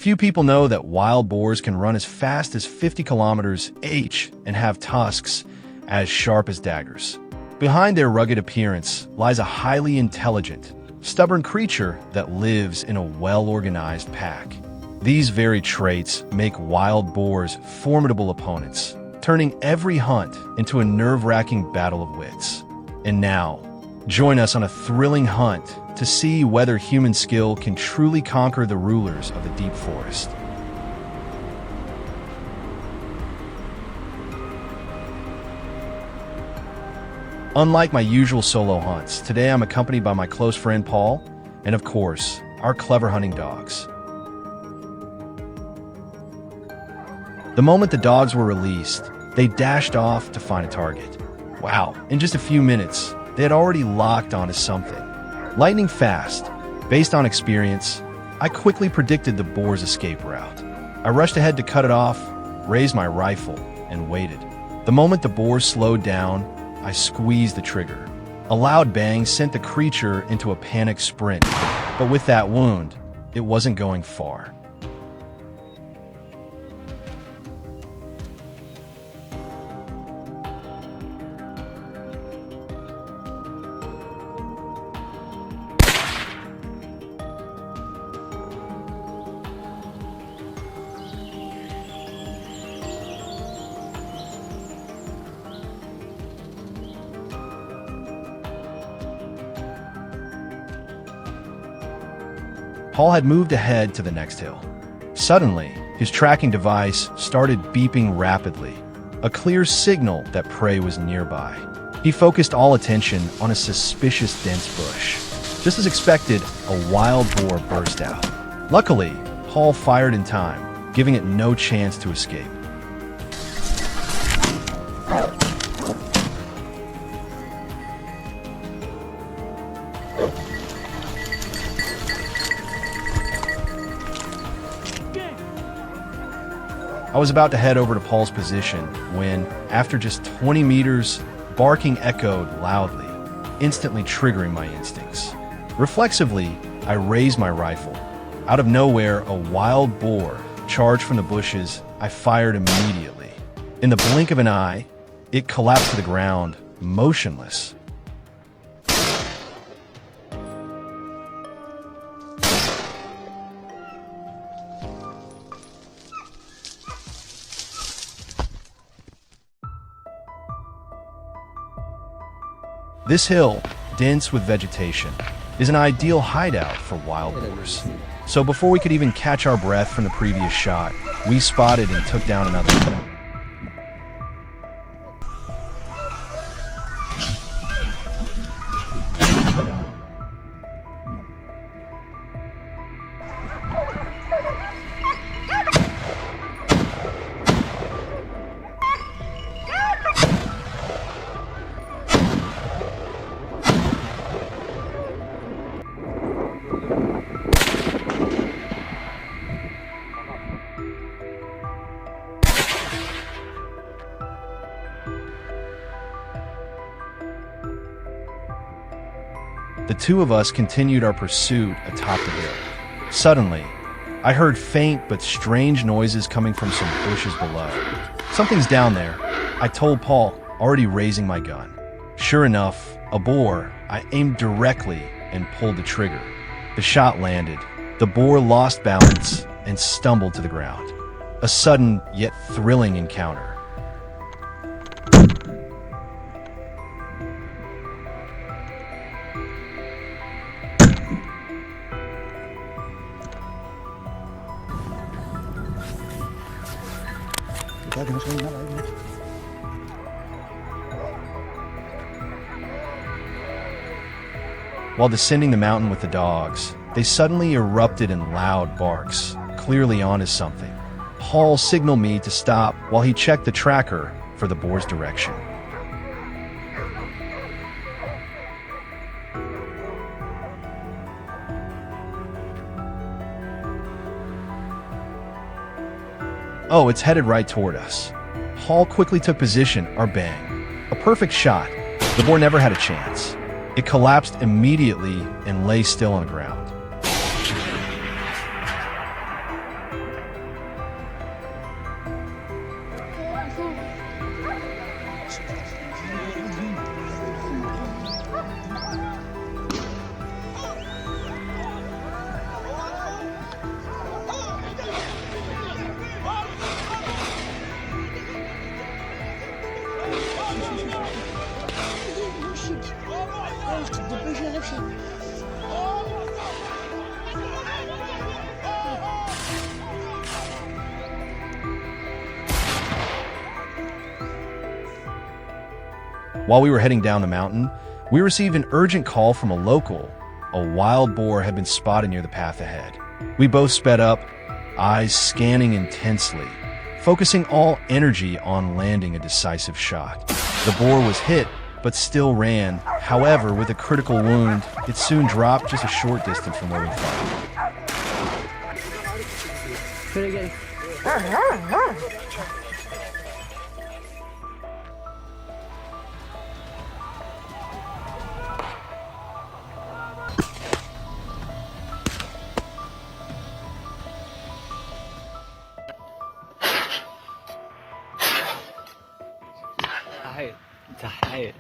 Few people know that wild boars can run as fast as 50 kilometers/h and have tusks as sharp as daggers. Behind their rugged appearance lies a highly intelligent, stubborn creature that lives in a well-organized pack. These very traits make wild boars formidable opponents, turning every hunt into a nerve-wracking battle of wits. And now, join us on a thrilling hunt to see whether human skill can truly conquer the rulers of the deep forest. Unlike my usual solo hunts, today I'm accompanied by my close friend Paul, and of course, our clever hunting dogs. The moment the dogs were released, they dashed off to find a target. Wow, in just a few minutes, they had already locked onto something. Lightning fast, based on experience, I quickly predicted the boar's escape route. I rushed ahead to cut it off, raised my rifle, and waited. The moment the boar slowed down, I squeezed the trigger. A loud bang sent the creature into a panicked sprint, but with that wound, it wasn't going far. Paul had moved ahead to the next hill. Suddenly, his tracking device started beeping rapidly, a clear signal that prey was nearby. He focused all attention on a suspicious dense bush. Just as expected, a wild boar burst out. Luckily, Paul fired in time, giving it no chance to escape. I was about to head over to Paul's position when, after just 20 meters, barking echoed loudly, instantly triggering my instincts. Reflexively, I raised my rifle. Out of nowhere, a wild boar charged from the bushes. I fired immediately. In the blink of an eye, it collapsed to the ground, motionless. This hill, dense with vegetation, is an ideal hideout for wild boars. So before we could even catch our breath from the previous shot, we spotted and took down another one. The two of us continued our pursuit atop the hill. Suddenly, I heard faint but strange noises coming from some bushes below. Something's down there, I told Paul, already raising my gun. Sure enough, a boar. I aimed directly and pulled the trigger. The shot landed. The boar lost balance and stumbled to the ground. A sudden yet thrilling encounter. While descending the mountain with the dogs, they suddenly erupted in loud barks, clearly onto something. Paul signaled me to stop while he checked the tracker for the boar's direction. Oh, it's headed right toward us. Paul quickly took position, our bang. A perfect shot. The boar never had a chance. It collapsed immediately and lay still on the ground. While we were heading down the mountain, we received an urgent call from a local. A wild boar had been spotted near the path ahead. We both sped up, eyes scanning intensely, focusing all energy on landing a decisive shot. The boar was hit, but still ran. However, with a critical wound, it soon dropped just a short distance from where we fired. Tired.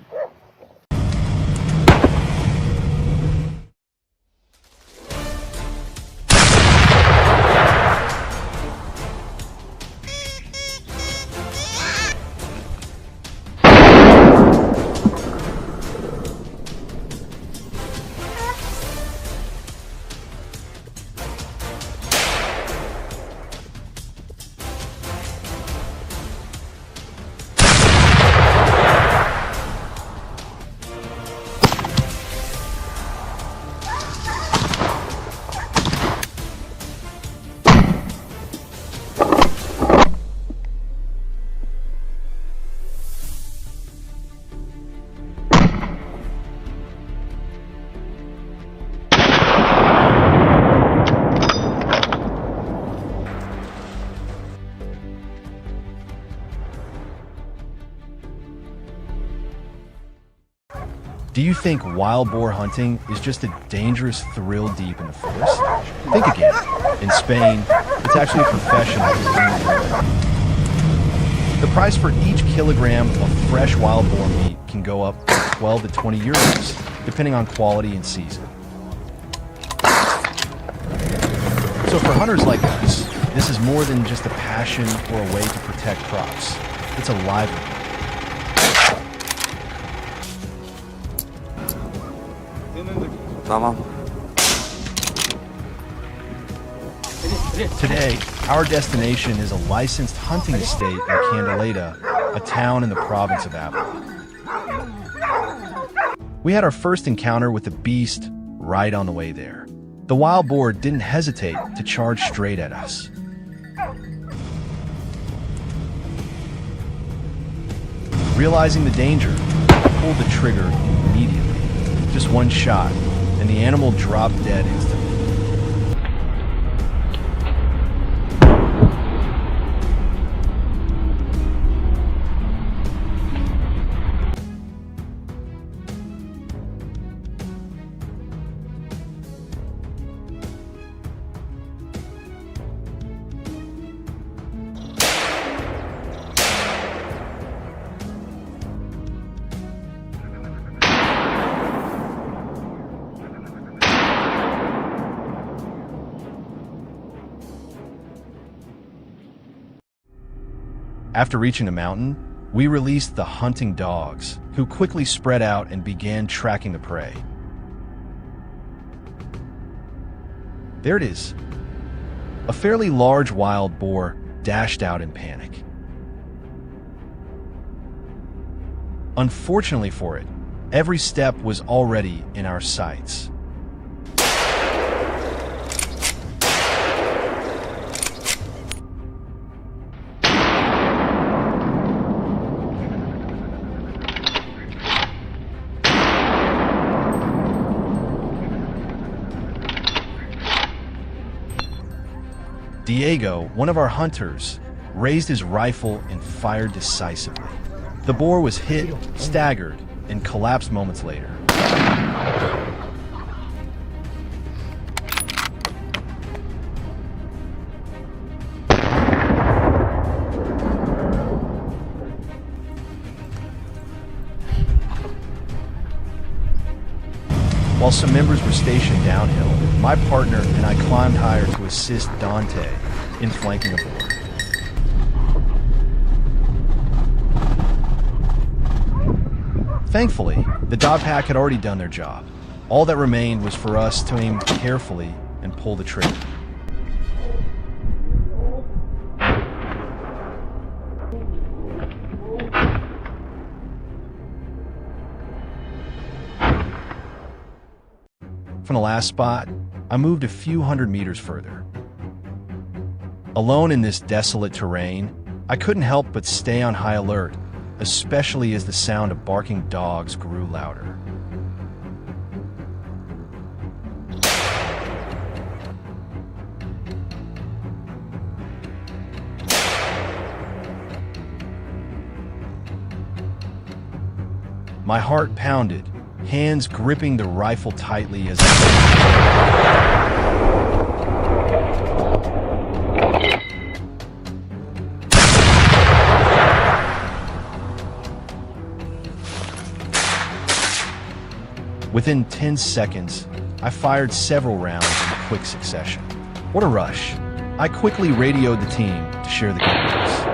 Do you think wild boar hunting is just a dangerous thrill deep in the forest? Think again. In Spain, it's actually a profession. The price for each kilogram of fresh wild boar meat can go up to 12 to 20 euros, depending on quality and season. So for hunters like us, this is more than just a passion or a way to protect crops. It's a livelihood. Today, our destination is a licensed hunting estate in Candeleta, a town in the province of Ávila. We had our first encounter with the beast right on the way there. The wild boar didn't hesitate to charge straight at us. Realizing the danger, I pulled the trigger immediately. Just one shot, and the animal dropped dead instantly. After reaching the mountain, we released the hunting dogs, who quickly spread out and began tracking the prey. There it is. A fairly large wild boar dashed out in panic. Unfortunately for it, every step was already in our sights. Diego, one of our hunters, raised his rifle and fired decisively. The boar was hit, staggered, and collapsed moments later. While some members were stationed downhill, my partner and I climbed higher to assist Dante in flanking a boar. Thankfully, the dog pack had already done their job. All that remained was for us to aim carefully and pull the trigger. From the last spot, I moved a few hundred meters further. Alone in this desolate terrain, I couldn't help but stay on high alert, especially as the sound of barking dogs grew louder. My heart pounded, hands gripping the rifle tightly as Within 10 seconds, I fired several rounds in quick succession. What a rush. I quickly radioed the team to share the good news.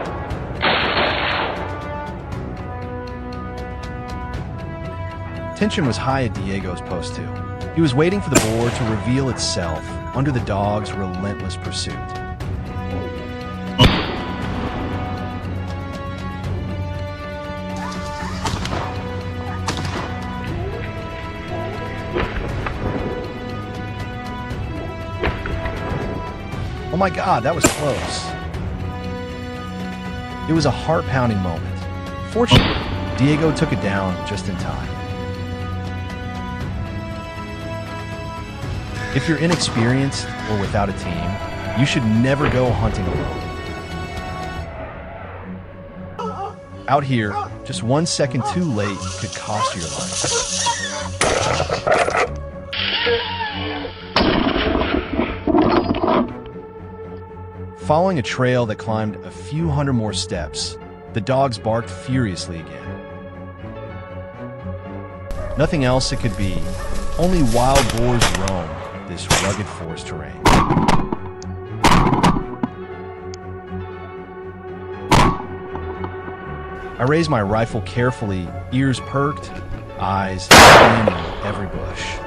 Tension was high at Diego's post too. He was waiting for the boar to reveal itself under the dog's relentless pursuit. Oh my God, that was close. It was a heart-pounding moment. Fortunately, Diego took it down just in time. If you're inexperienced or without a team, you should never go hunting alone. Out here, just 1 second too late could cost you your life. Following a trail that climbed a few hundred more steps, the dogs barked furiously again. Nothing else it could be, only wild boars roam this rugged forest terrain. I raised my rifle carefully, ears perked, eyes scanning every bush.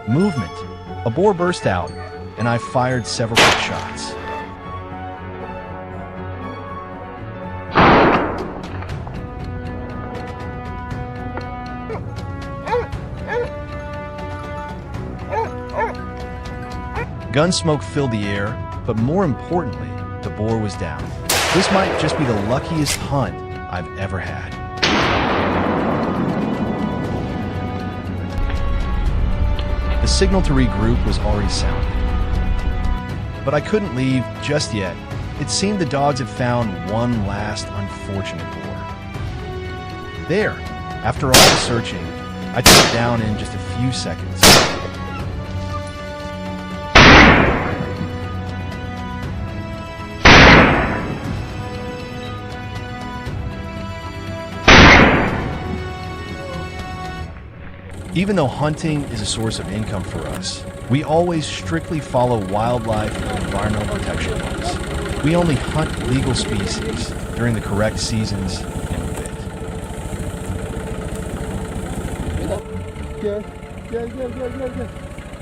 Movement. A boar burst out, and I fired several quick shots. Gunsmoke filled the air, but more importantly, the boar was down. This might just be the luckiest hunt I've ever had. The signal to regroup was already sounded. But I couldn't leave just yet. It seemed the dogs had found one last unfortunate boar. There, after all the searching, I took it down in just a few seconds. Even though hunting is a source of income for us, we always strictly follow wildlife and environmental protection laws. We only hunt legal species during the correct seasons and with it.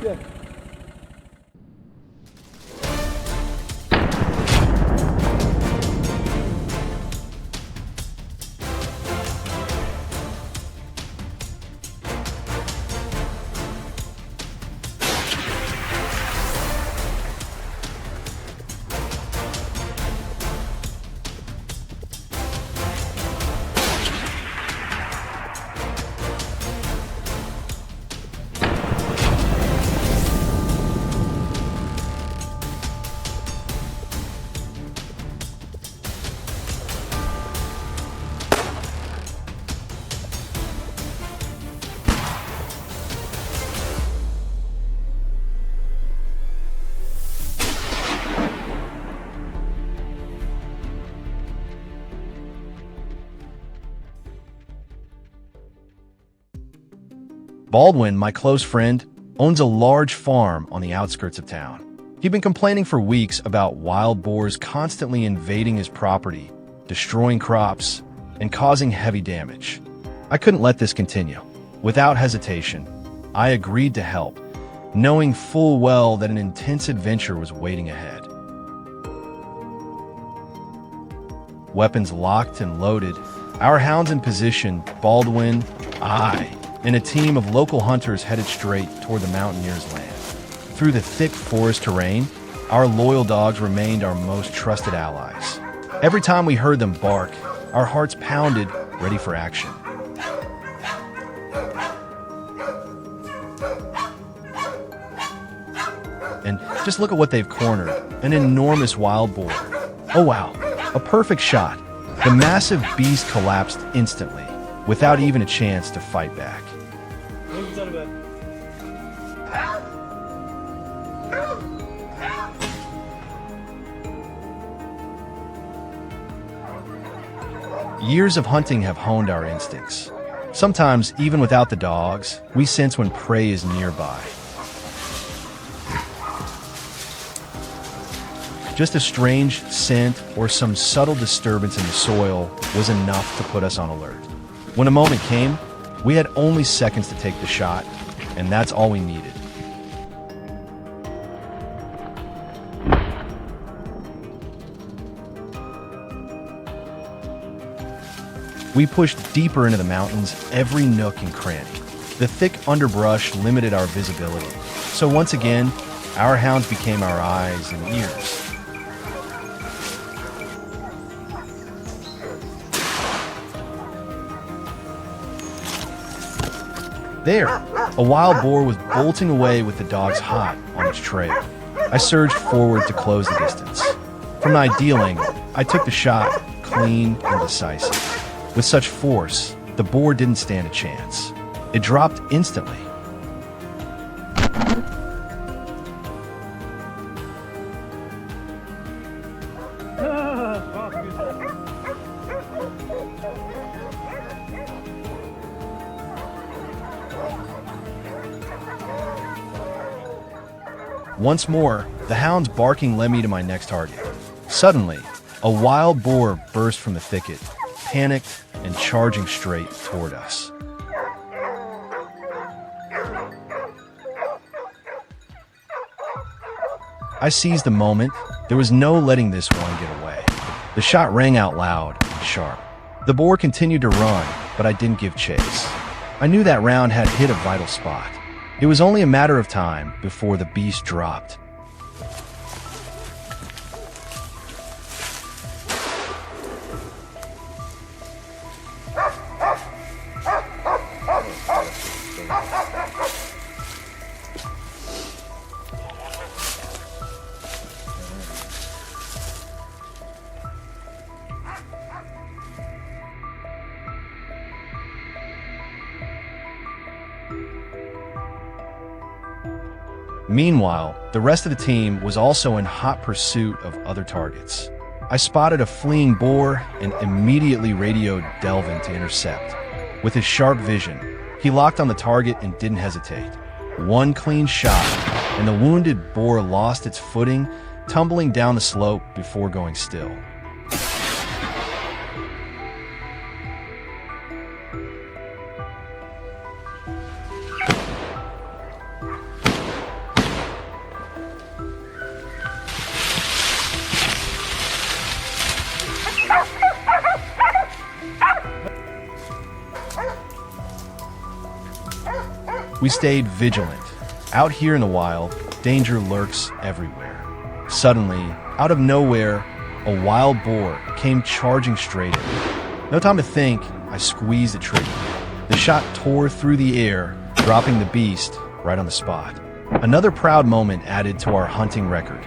Yeah. Baldwin, my close friend, owns a large farm on the outskirts of town. He'd been complaining for weeks about wild boars constantly invading his property, destroying crops, and causing heavy damage. I couldn't let this continue. Without hesitation, I agreed to help, knowing full well that an intense adventure was waiting ahead. Weapons locked and loaded, our hounds in position, Baldwin, I, and a team of local hunters headed straight toward the mountaineers' land. Through the thick forest terrain, our loyal dogs remained our most trusted allies. Every time we heard them bark, our hearts pounded, ready for action. And just look at what they've cornered, an enormous wild boar. Oh wow, a perfect shot. The massive beast collapsed instantly, without even a chance to fight back. Years of hunting have honed our instincts. Sometimes, even without the dogs, we sense when prey is nearby. Just a strange scent or some subtle disturbance in the soil was enough to put us on alert. When a moment came, we had only seconds to take the shot, and that's all we needed. We pushed deeper into the mountains, every nook and cranny. The thick underbrush limited our visibility, so once again, our hounds became our eyes and ears. There, a wild boar was bolting away with the dogs hot on its trail. I surged forward to close the distance. From my dealing, I took the shot, clean and decisive. With such force, the boar didn't stand a chance. It dropped instantly. Once more, the hound's barking led me to my next target. Suddenly, a wild boar burst from the thicket, panicked and charging straight toward us. I seized the moment. There was no letting this one get away. The shot rang out loud and sharp. The boar continued to run, but I didn't give chase. I knew that round had hit a vital spot. It was only a matter of time before the beast dropped. Meanwhile, the rest of the team was also in hot pursuit of other targets. I spotted a fleeing boar and immediately radioed Delvin to intercept. With his sharp vision, he locked on the target and didn't hesitate. One clean shot, and the wounded boar lost its footing, tumbling down the slope before going still. We stayed vigilant. Out here in the wild, danger lurks everywhere. Suddenly, out of nowhere, a wild boar came charging straight at me. No time to think, I squeezed the trigger. The shot tore through the air, dropping the beast right on the spot. Another proud moment added to our hunting record.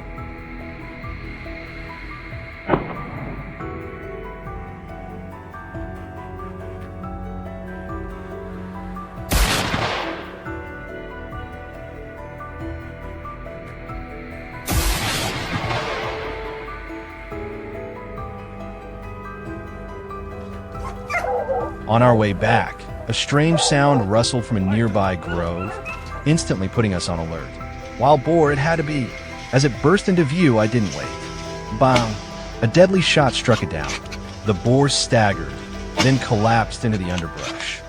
On our way back, A strange sound rustled from a nearby grove, instantly putting us on alert. Wild boar, it had to be. As it burst into view, I didn't wait. Bang! A deadly shot struck it down. The boar staggered, then collapsed into the underbrush.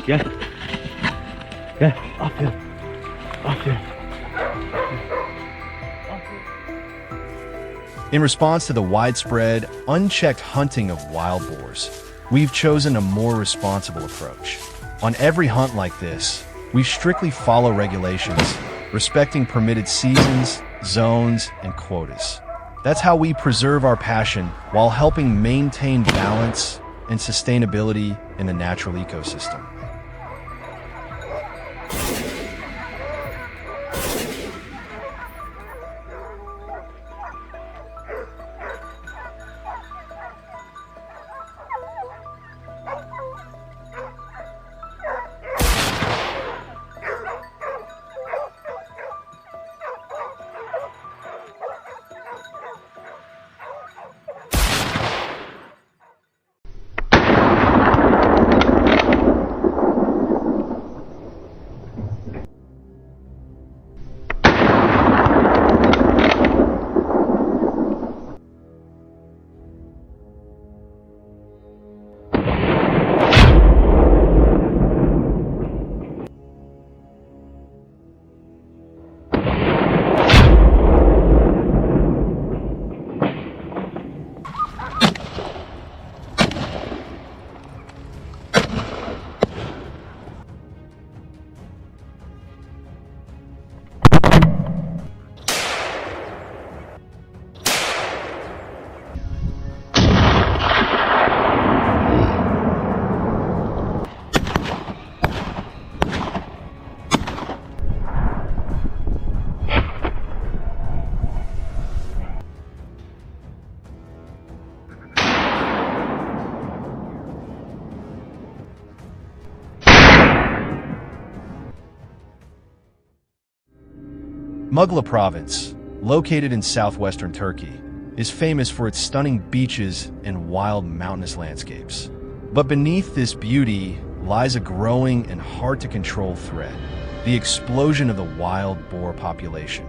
Yeah. Yeah. Up here. Up here. In response to the widespread, unchecked hunting of wild boars, we've chosen a more responsible approach. On every hunt like this, we strictly follow regulations, respecting permitted seasons, zones, and quotas. That's how we preserve our passion while helping maintain balance and sustainability in the natural ecosystem. Mugla province, located in southwestern Turkey, is famous for its stunning beaches and wild mountainous landscapes. But beneath this beauty lies a growing and hard-to-control threat: the explosion of the wild boar population.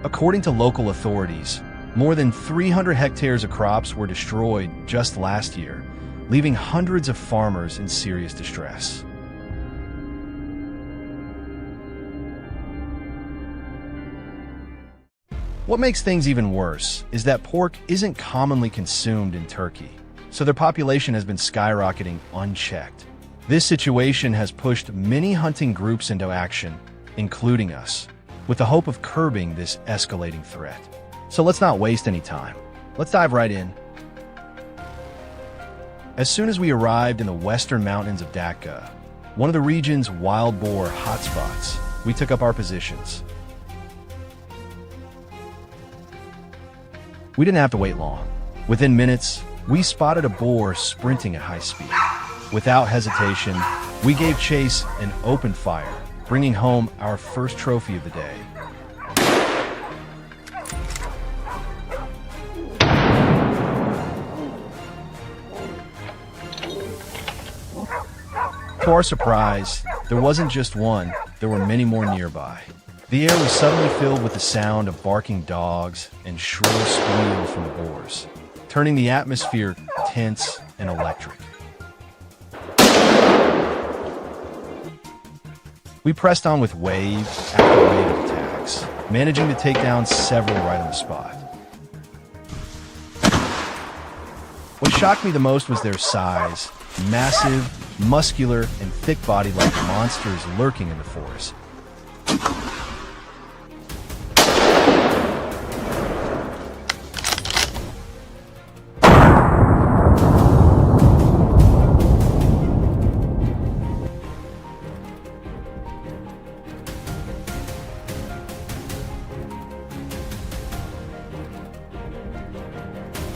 According to local authorities, more than 300 hectares of crops were destroyed just last year, leaving hundreds of farmers in serious distress. What makes things even worse is that pork isn't commonly consumed in Turkey, so their population has been skyrocketing unchecked. This situation has pushed many hunting groups into action, including us, with the hope of curbing this escalating threat. So let's not waste any time. Let's dive right in. As soon as we arrived in the western mountains of Dakka, one of the region's wild boar hotspots, we took up our positions. We didn't have to wait long. Within minutes, we spotted a boar sprinting at high speed. Without hesitation, we gave chase and opened fire, bringing home our first trophy of the day. To our surprise, there wasn't just one, there were many more nearby. The air was suddenly filled with the sound of barking dogs and shrill squeals from the boars, turning the atmosphere tense and electric. We pressed on with wave after wave of attacks, managing to take down several right on the spot. What shocked me the most was their size: massive, muscular, and thick-bodied like monsters lurking in the forest.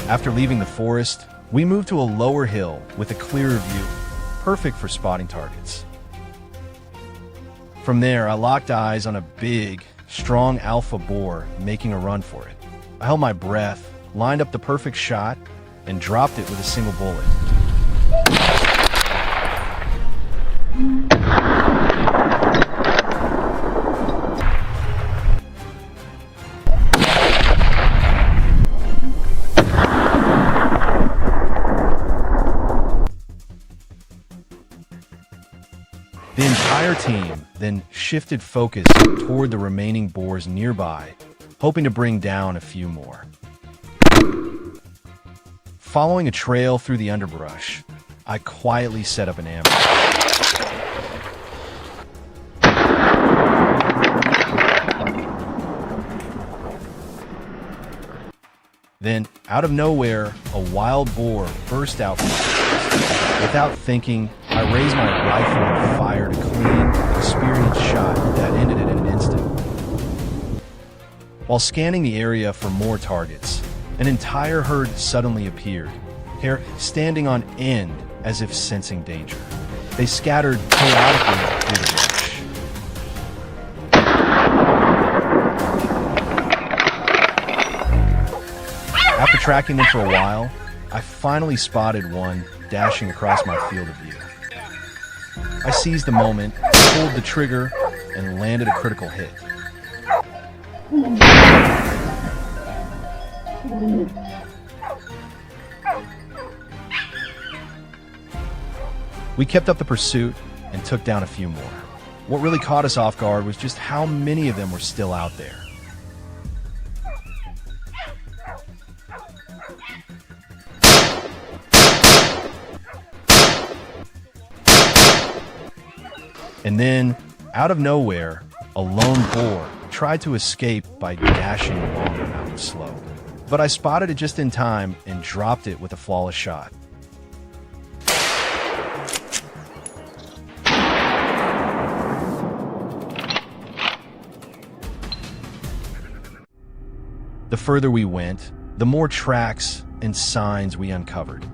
After leaving the forest, We moved to a lower hill with a clearer view, perfect for spotting targets. From there, I locked eyes on a big, strong alpha boar making a run for it. I held my breath, lined up the perfect shot, and dropped it with a single bullet. The entire team then shifted focus toward the remaining boars nearby, hoping to bring down a few more. Following a trail through the underbrush, I quietly set up an ambush. Then, out of nowhere, a wild boar burst out from the forest. Without thinking, I raised my rifle and fired a clean, experienced shot that ended it in an instant. While scanning the area for more targets, an entire herd suddenly appeared, hair standing on end as if sensing danger. They scattered chaotically through the brush. After tracking them for a while, I finally spotted one dashing across my field of view. I seized the moment, pulled the trigger, and landed a critical hit. We kept up the pursuit and took down a few more. What really caught us off guard was just how many of them were still out there. And then, out of nowhere, a lone boar tried to escape by dashing along the mountain slope. But I spotted it just in time and dropped it with a flawless shot. The further we went, the more tracks and signs we uncovered.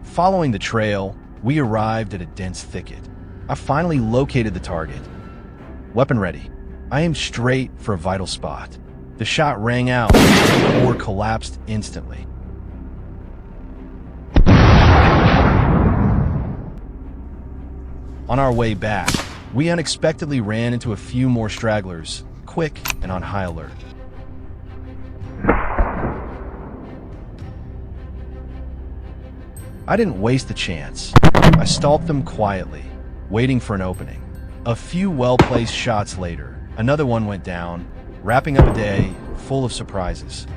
Following the trail, we arrived at a dense thicket. I finally located the target. Weapon ready. I aimed straight for a vital spot. The shot rang out, and the boar collapsed instantly. On our way back, we unexpectedly ran into a few more stragglers, quick and on high alert. I didn't waste the chance. I stalked them quietly, waiting for an opening. A few well-placed shots later, another one went down, wrapping up a day full of surprises.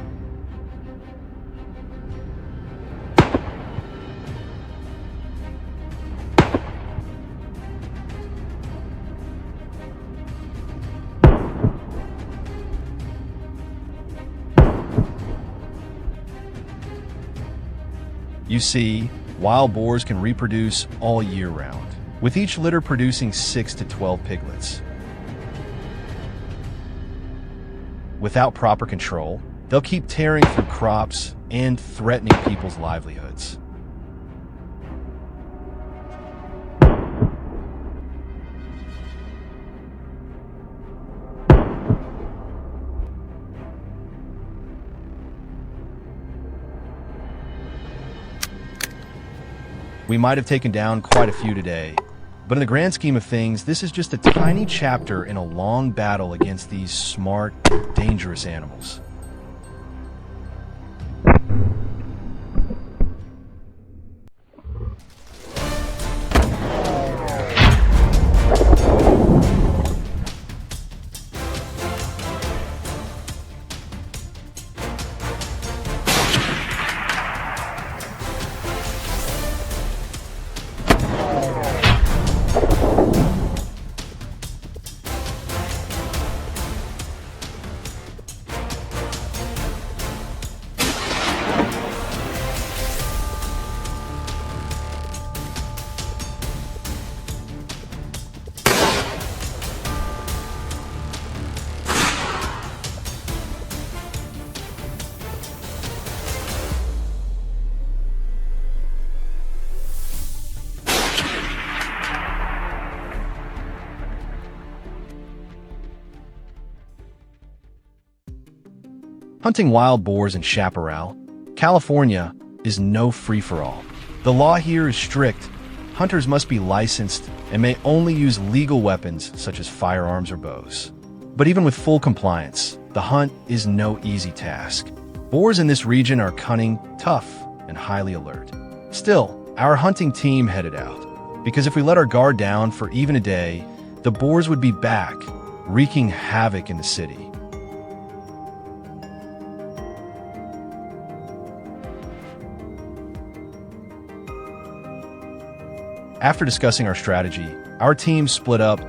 You see, wild boars can reproduce all year round, with each litter producing 6 to 12 piglets. Without proper control, they'll keep tearing through crops and threatening people's livelihoods. We might have taken down quite a few today, but in the grand scheme of things, this is just a tiny chapter in a long battle against these smart, dangerous animals. Hunting wild boars in Chaparral, California, is no free-for-all. The law here is strict. Hunters must be licensed and may only use legal weapons such as firearms or bows. But even with full compliance, the hunt is no easy task. Boars in this region are cunning, tough, and highly alert. Still, our hunting team headed out, because if we let our guard down for even a day, the boars would be back, wreaking havoc in the city. After discussing our strategy, our team split up,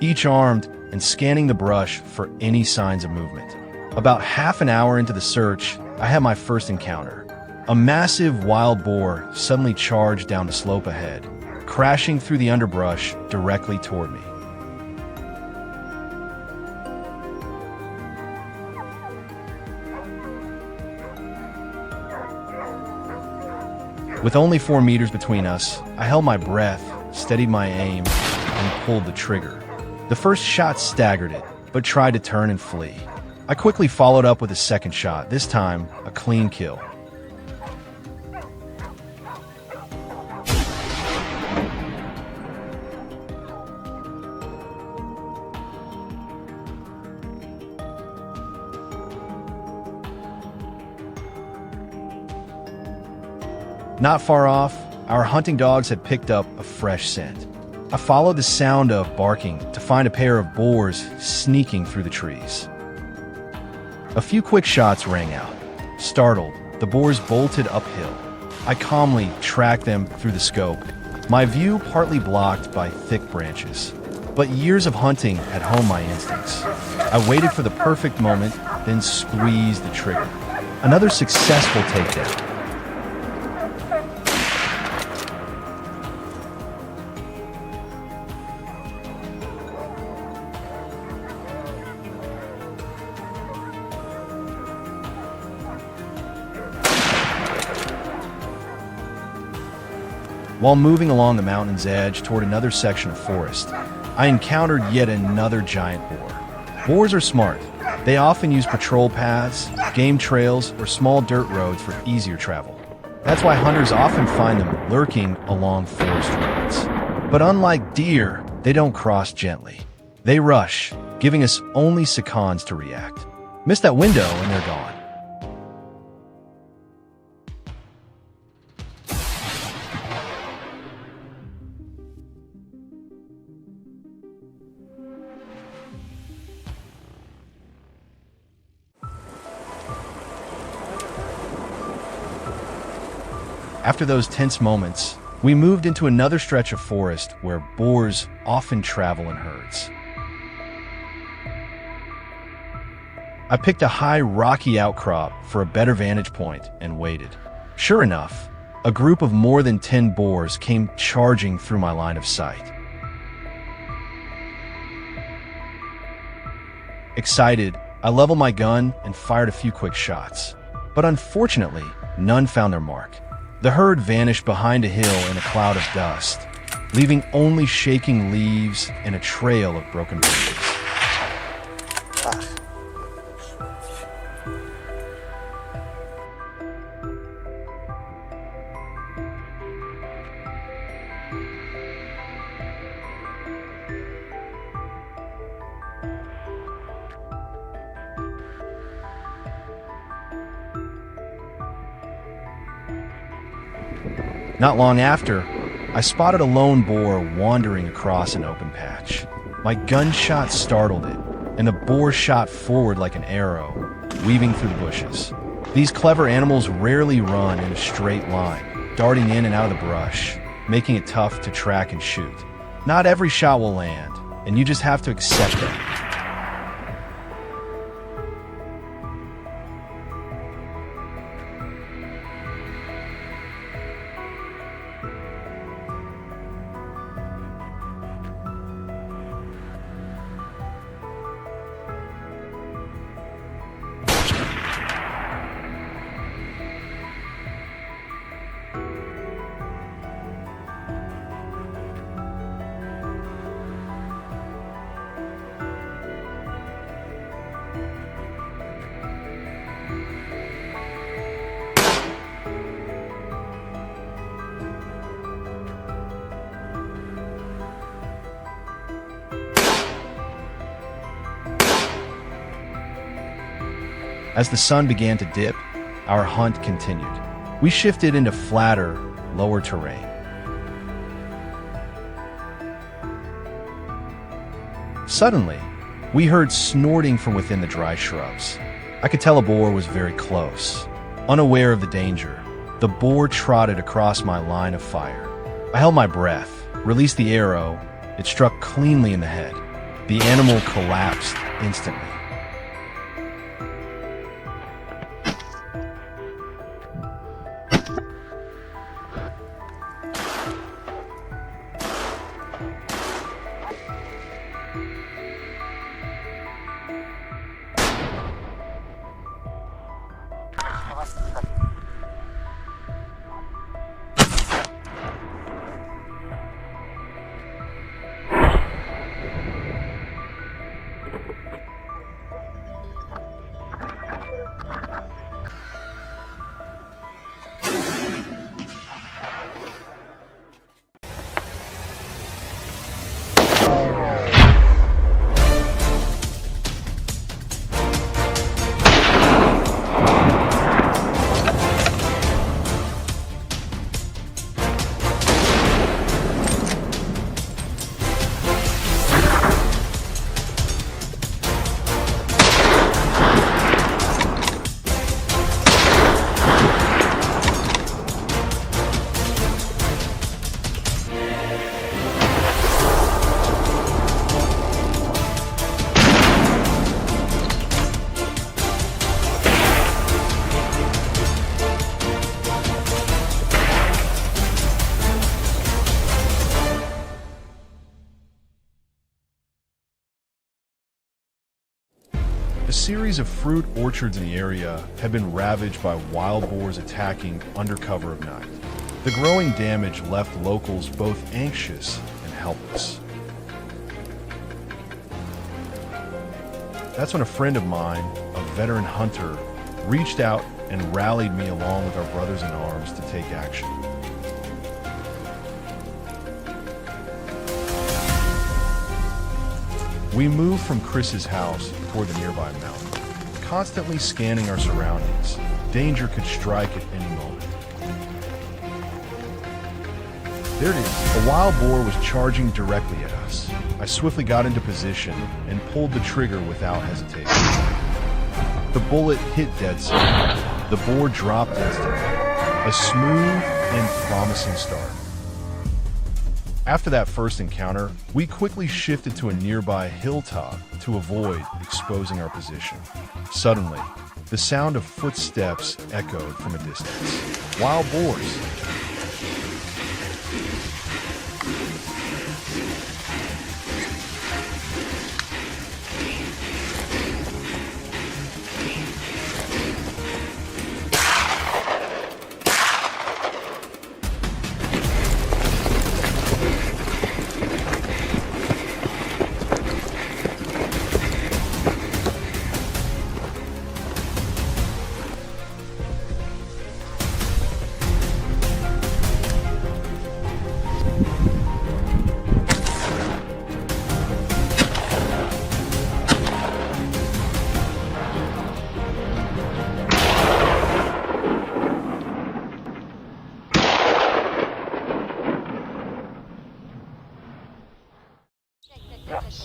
each armed and scanning the brush for any signs of movement. About half an hour into the search, I had my first encounter. A massive wild boar suddenly charged down the slope ahead, crashing through the underbrush directly toward me. With only 4 meters between us, I held my breath, steadied my aim, and pulled the trigger. The first shot staggered it, but tried to turn and flee. I quickly followed up with a second shot, this time a clean kill. Not far off, our hunting dogs had picked up a fresh scent. I followed the sound of barking to find a pair of boars sneaking through the trees. A few quick shots rang out. Startled, the boars bolted uphill. I calmly tracked them through the scope, my view partly blocked by thick branches. But years of hunting had honed my instincts. I waited for the perfect moment, then squeezed the trigger. Another successful takedown. While moving along the mountain's edge toward another section of forest, I encountered yet another giant boar. Boars are smart. They often use patrol paths, game trails, or small dirt roads for easier travel. That's why hunters often find them lurking along forest roads. But unlike deer, they don't cross gently. They rush, giving us only seconds to react. Miss that window and they're gone. After those tense moments, we moved into another stretch of forest where boars often travel in herds. I picked a high, rocky outcrop for a better vantage point and waited. Sure enough, a group of more than 10 boars came charging through my line of sight. Excited, I leveled my gun and fired a few quick shots. But unfortunately, none found their mark. The herd vanished behind a hill in a cloud of dust, leaving only shaking leaves and a trail of broken branches. Not long after, I spotted a lone boar wandering across an open patch. My gunshot startled it, and the boar shot forward like an arrow, weaving through the bushes. These clever animals rarely run in a straight line, darting in and out of the brush, making it tough to track and shoot. Not every shot will land, and you just have to accept it. As the sun began to dip, our hunt continued. We shifted into flatter, lower terrain. Suddenly, we heard snorting from within the dry shrubs. I could tell a boar was very close. Unaware of the danger, the boar trotted across my line of fire. I held my breath, released the arrow. It struck cleanly in the head. The animal collapsed instantly. A series of fruit orchards in the area had been ravaged by wild boars attacking under cover of night. The growing damage left locals both anxious and helpless. That's when a friend of mine, a veteran hunter, reached out and rallied me along with our brothers in arms to take action. We moved from Chris's house toward the nearby mountain, constantly scanning our surroundings. Danger could strike at any moment. There it is. A wild boar was charging directly at us. I swiftly got into position and pulled the trigger without hesitation. The bullet hit dead center. The boar dropped instantly. A smooth and promising start. After that first encounter, we quickly shifted to a nearby hilltop to avoid exposing our position. Suddenly, the sound of footsteps echoed from a distance. Wild boars.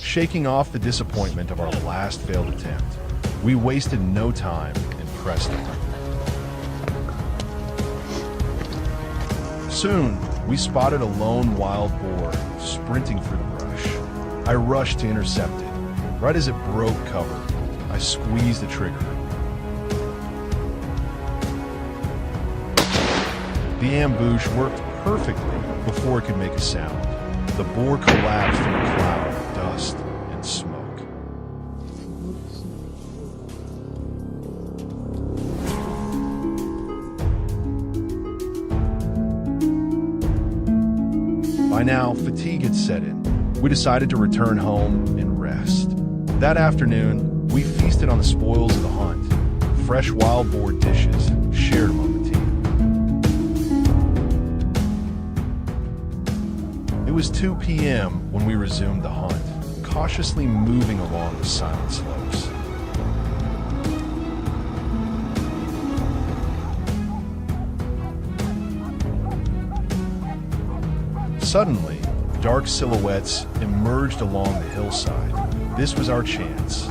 Shaking off the disappointment of our last failed attempt, we wasted no time and pressed on. Soon, we spotted a lone wild boar sprinting through the brush. I rushed to intercept it. Right as it broke cover, I squeezed the trigger. The ambush worked perfectly before it could make a sound. The boar collapsed in a cloud of dust and smoke. By now, fatigue had set in. We decided to return home and rest. That afternoon, we feasted on the spoils of the hunt, fresh wild boar dishes shared among the team. It was 2 p.m. when we resumed the hunt, cautiously moving along the silent slopes. Suddenly, dark silhouettes emerged along the hillside. This was our chance.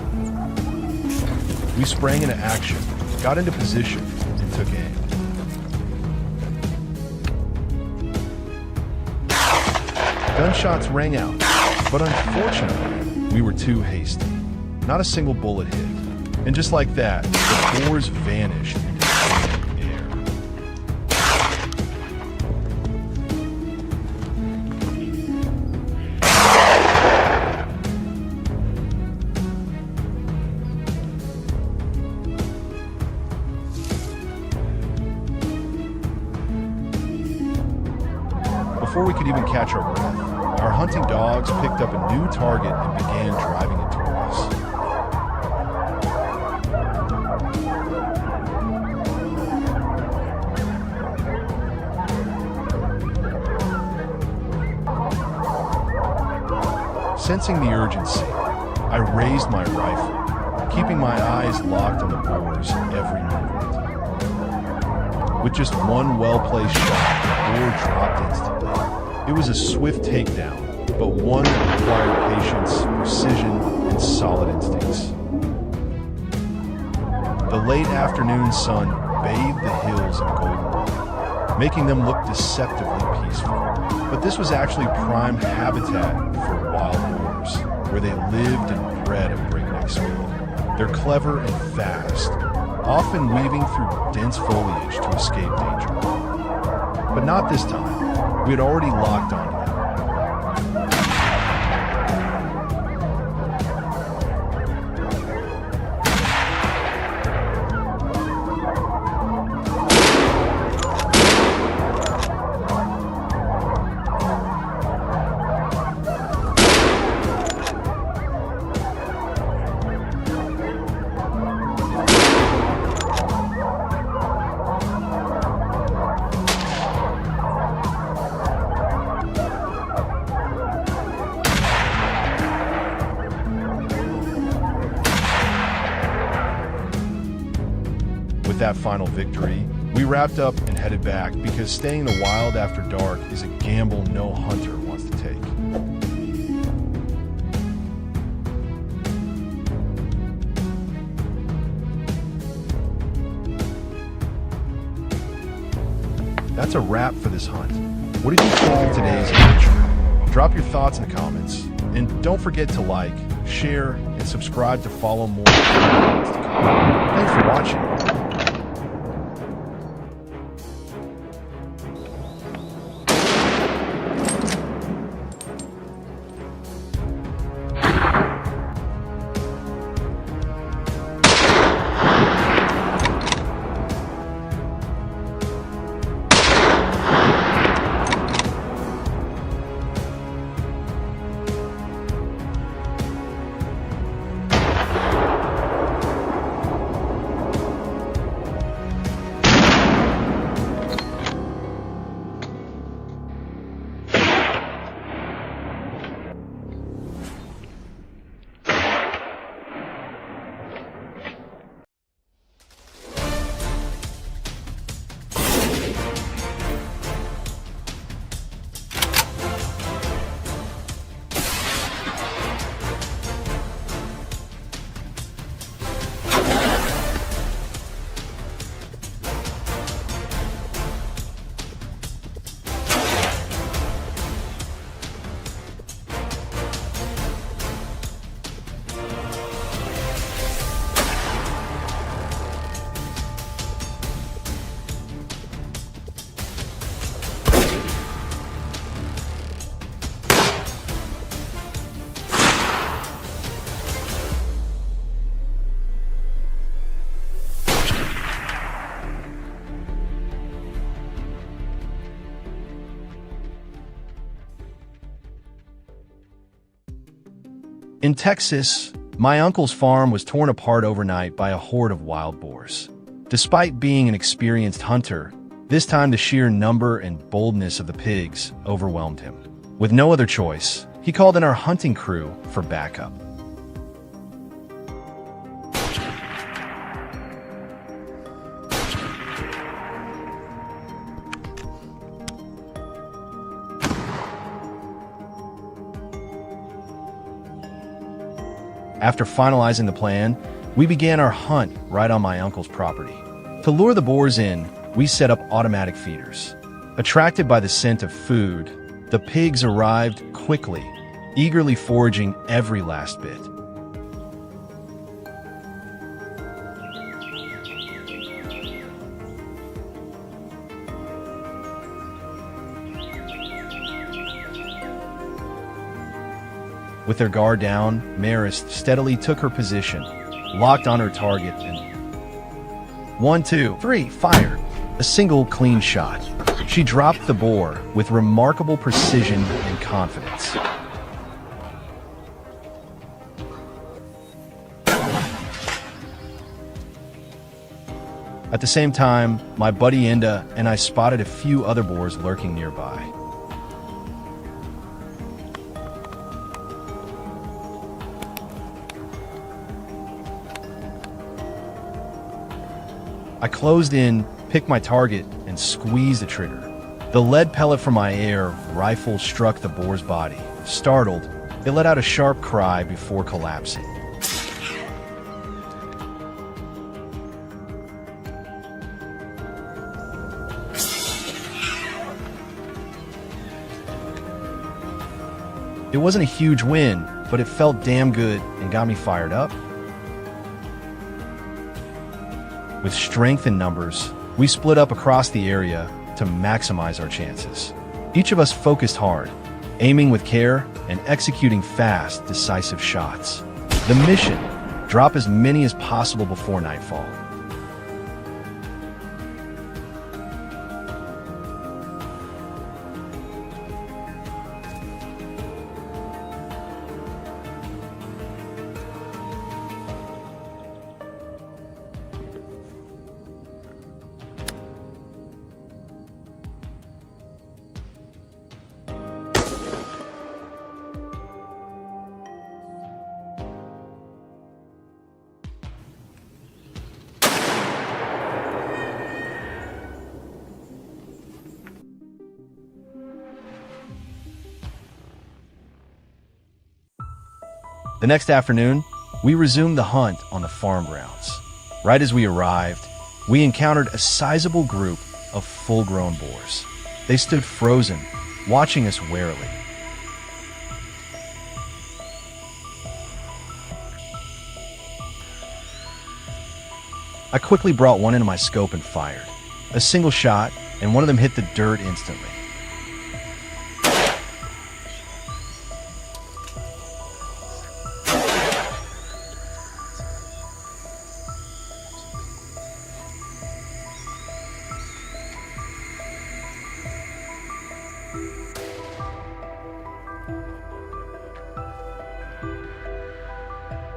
We sprang into action, got into position, and took aim. Gunshots rang out, but unfortunately, we were too hasty. Not a single bullet hit. And just like that, the boars vanished into thin air. Before we could even catch our breath, our hunting dogs picked up a new target and began driving it toward us. Sensing the urgency, I raised my rifle, keeping my eyes locked on the boar's every movement. With just one well-placed shot, the boar dropped instantly. It was a swift takedown, but one that required patience, precision, and solid instincts. The late afternoon sun bathed the hills in golden light, making them look deceptively peaceful. But this was actually prime habitat for wild boars, where they lived and bred at breakneck speed. They're clever and fast, often weaving through dense foliage to escape danger. But not this time. We had already locked onto them. With that final victory, we wrapped up and headed back because staying in the wild after dark is a gamble no hunter wants to take. That's a wrap for this hunt. What did you think of today's adventure? Drop your thoughts in the comments. And don't forget to like, share, and subscribe to follow more. Thanks for watching. In Texas, my uncle's farm was torn apart overnight by a horde of wild boars. Despite being an experienced hunter, this time the sheer number and boldness of the pigs overwhelmed him. With no other choice, he called in our hunting crew for backup. After finalizing the plan, we began our hunt right on my uncle's property. To lure the boars in, we set up automatic feeders. Attracted by the scent of food, the pigs arrived quickly, eagerly foraging every last bit. With their guard down, Marist steadily took her position, locked on her target, and 1, 2, 3, fire! A single clean shot. She dropped the boar with remarkable precision and confidence. At the same time, my buddy Enda and I spotted a few other boars lurking nearby. I closed in, picked my target, and squeezed the trigger. The lead pellet from my air rifle struck the boar's body. Startled, it let out a sharp cry before collapsing. It wasn't a huge win, but it felt damn good and got me fired up. With strength in numbers, we split up across the area to maximize our chances. Each of us focused hard, aiming with care and executing fast, decisive shots. The mission: drop as many as possible before nightfall. The next afternoon, we resumed the hunt on the farm grounds. Right as we arrived, we encountered a sizable group of full-grown boars. They stood frozen, watching us warily. I quickly brought one into my scope and fired. A single shot, and one of them hit the dirt instantly.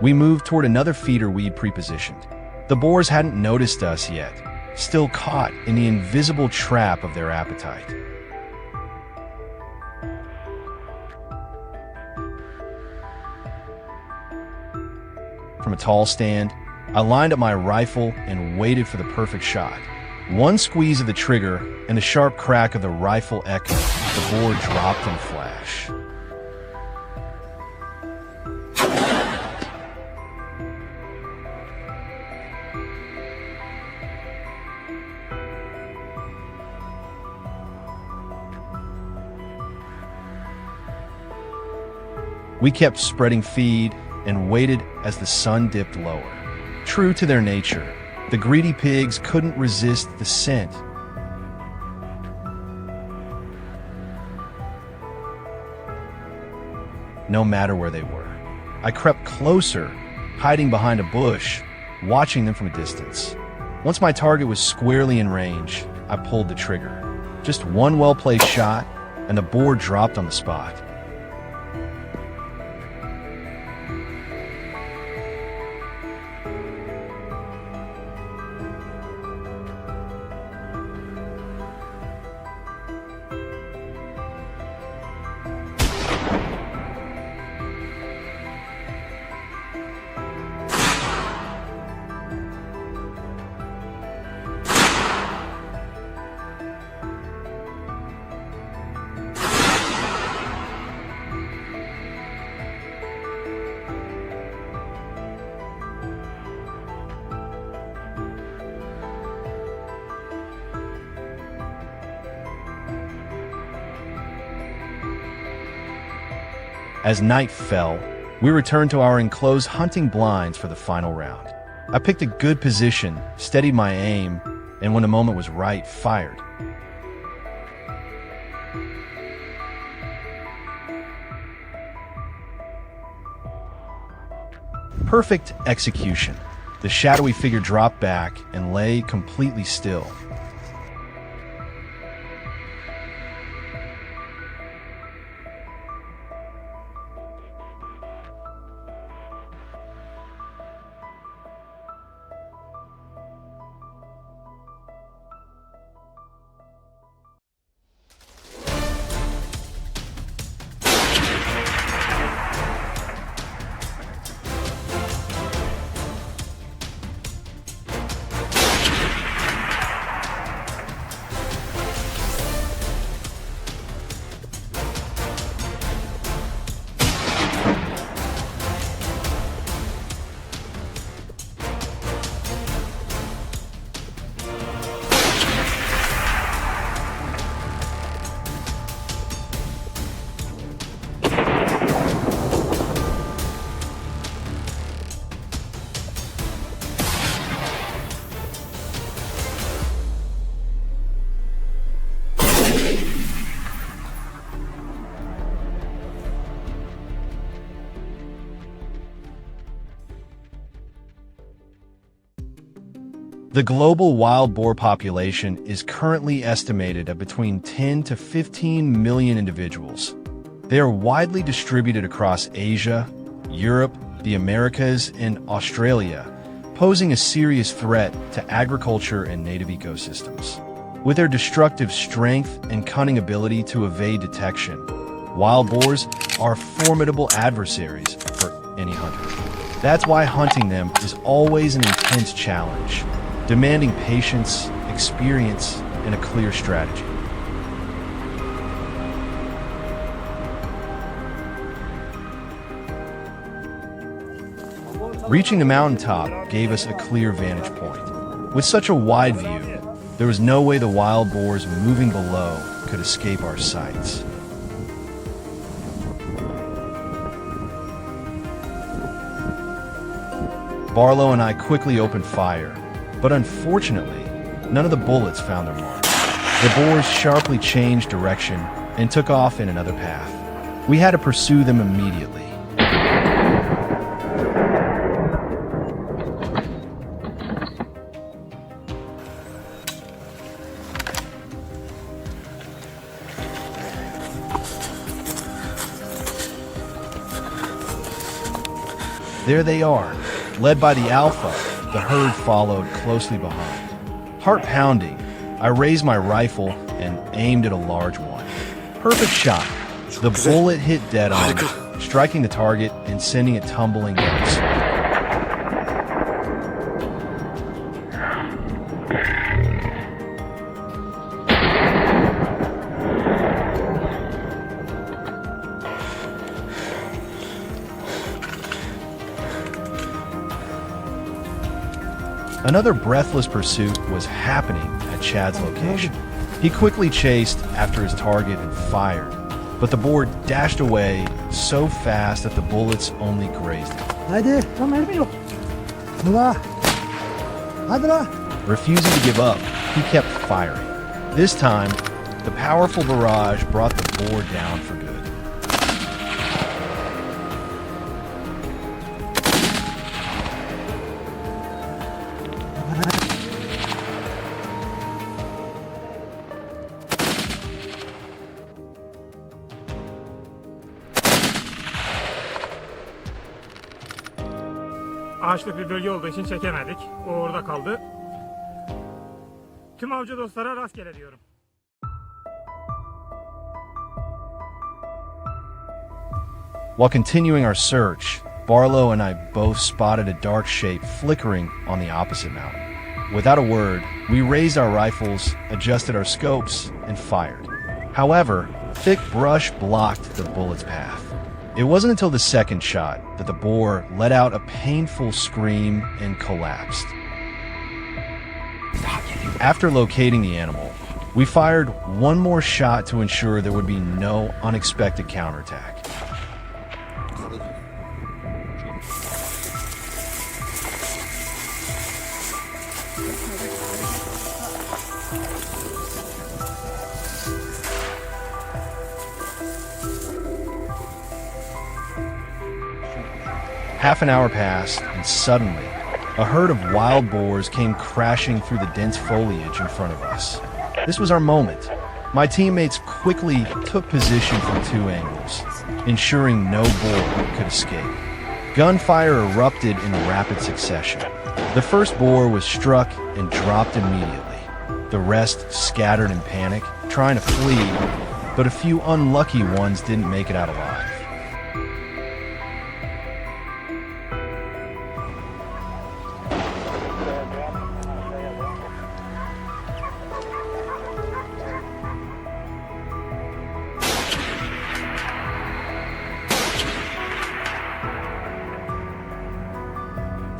We moved toward another feeder we'd pre-positioned. The boars hadn't noticed us yet, still caught in the invisible trap of their appetite. From a tall stand, I lined up my rifle and waited for the perfect shot. One squeeze of the trigger and the sharp crack of the rifle echoed. The boar dropped in a flash. We kept spreading feed and waited as the sun dipped lower. True to their nature, the greedy pigs couldn't resist the scent. No matter where they were. I crept closer, hiding behind a bush, watching them from a distance. Once my target was squarely in range, I pulled the trigger. Just one well-placed shot, and the boar dropped on the spot. As night fell, we returned to our enclosed hunting blinds for the final round. I picked a good position, steadied my aim, and when the moment was right, fired. Perfect execution. The shadowy figure dropped back and lay completely still. The global wild boar population is currently estimated at between 10 to 15 million individuals. They are widely distributed across Asia, Europe, the Americas, and Australia, posing a serious threat to agriculture and native ecosystems. With their destructive strength and cunning ability to evade detection, wild boars are formidable adversaries for any hunter. That's why hunting them is always an intense challenge, demanding patience, experience, and a clear strategy. Reaching the mountaintop gave us a clear vantage point. With such a wide view, there was no way the wild boars moving below could escape our sights. Barlow and I quickly opened fire, but unfortunately, none of the bullets found their mark. The boars sharply changed direction and took off in another path. We had to pursue them immediately. There they are, led by the alpha. The herd followed closely behind. Heart pounding, I raised my rifle and aimed at a large one. Perfect shot. The bullet hit dead on, striking the target and sending it tumbling down the slope. Another breathless pursuit was happening at Chad's location. He quickly chased after his target and fired, but the boar dashed away so fast that the bullets only grazed him. Refusing to give up, he kept firing. This time, the powerful barrage brought the boar down for good. Ağaçlık bir bölge olduğu için çekemedik. O orada kaldı. Tüm avcı dostlara rastgele diyorum. While continuing our search, Barlow and I both spotted a dark shape flickering on the opposite mountain. Without a word, we raised our rifles, adjusted our scopes, and fired. However, thick brush blocked the bullet's path. It wasn't until the second shot that the boar let out a painful scream and collapsed. After locating the animal, we fired one more shot to ensure there would be no unexpected counterattack. Half an hour passed, and suddenly, a herd of wild boars came crashing through the dense foliage in front of us. This was our moment. My teammates quickly took position from two angles, ensuring no boar could escape. Gunfire erupted in rapid succession. The first boar was struck and dropped immediately. The rest scattered in panic, trying to flee, but a few unlucky ones didn't make it out alive.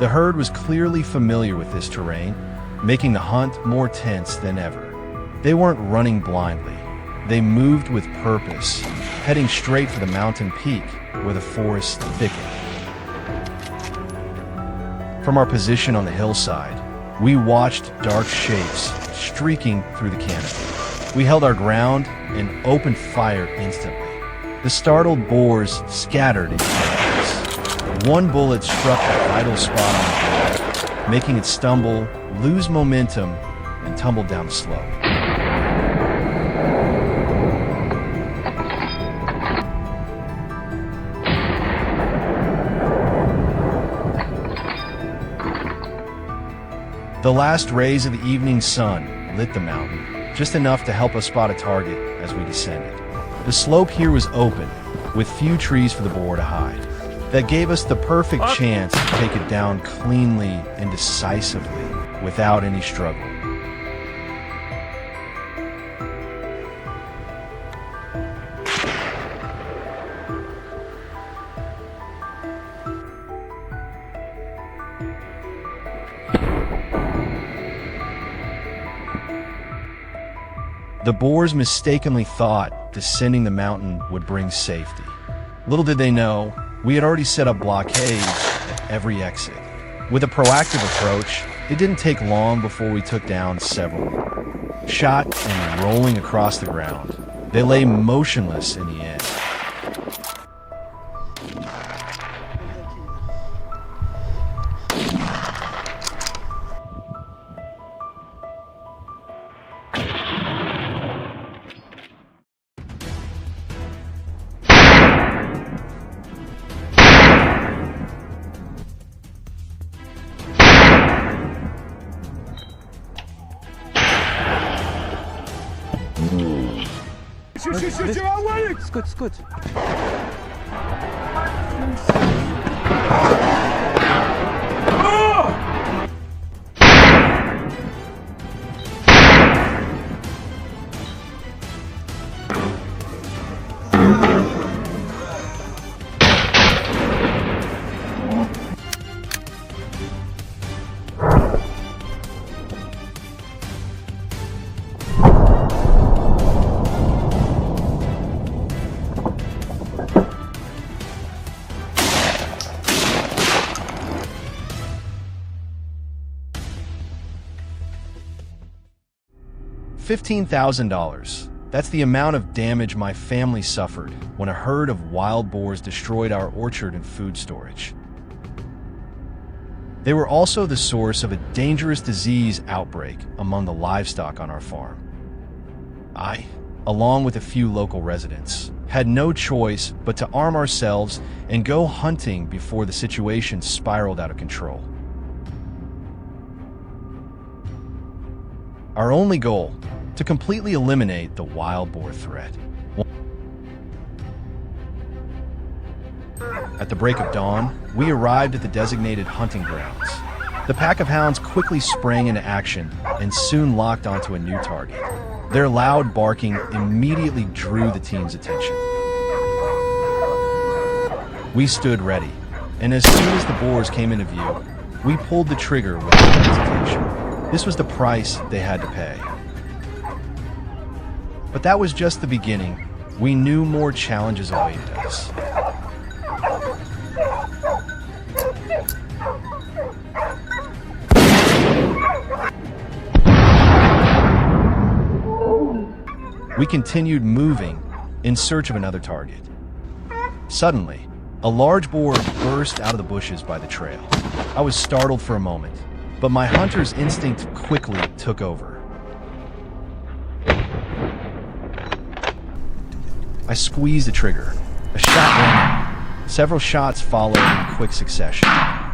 The herd was clearly familiar with this terrain, making the hunt more tense than ever. They weren't running blindly. They moved with purpose, heading straight for the mountain peak where the forest thickened. From our position on the hillside, we watched dark shapes streaking through the canopy. We held our ground and opened fire instantly. The startled boars scattered in chaos. One bullet struck a vital spot on the boar, making it stumble, lose momentum, and tumble down the slope. The last rays of the evening sun lit the mountain, just enough to help us spot a target as we descended. The slope here was open, with few trees for the boar to hide. That gave us the perfect chance to take it down cleanly and decisively, without any struggle. The boars mistakenly thought descending the mountain would bring safety. Little did they know, we had already set up blockades at every exit. With a proactive approach, it didn't take long before we took down several. Shot and rolling across the ground, they lay motionless in the end. Ist gut, ist gut. $15,000. That's the amount of damage my family suffered when a herd of wild boars destroyed our orchard and food storage. They were also the source of a dangerous disease outbreak among the livestock on our farm. I, along with a few local residents, had no choice but to arm ourselves and go hunting before the situation spiraled out of control. Our only goal, to completely eliminate the wild boar threat. At the break of dawn, we arrived at the designated hunting grounds. The pack of hounds quickly sprang into action and soon locked onto a new target. Their loud barking immediately drew the team's attention. We stood ready, and as soon as the boars came into view, we pulled the trigger without hesitation. This was the price they had to pay. But that was just the beginning. We knew more challenges awaited us. We continued moving in search of another target. Suddenly, A large boar burst out of the bushes by the trail. I was startled for a moment, but my hunter's instinct quickly took over. I squeezed the trigger. A shot rang out. Several shots followed in quick succession.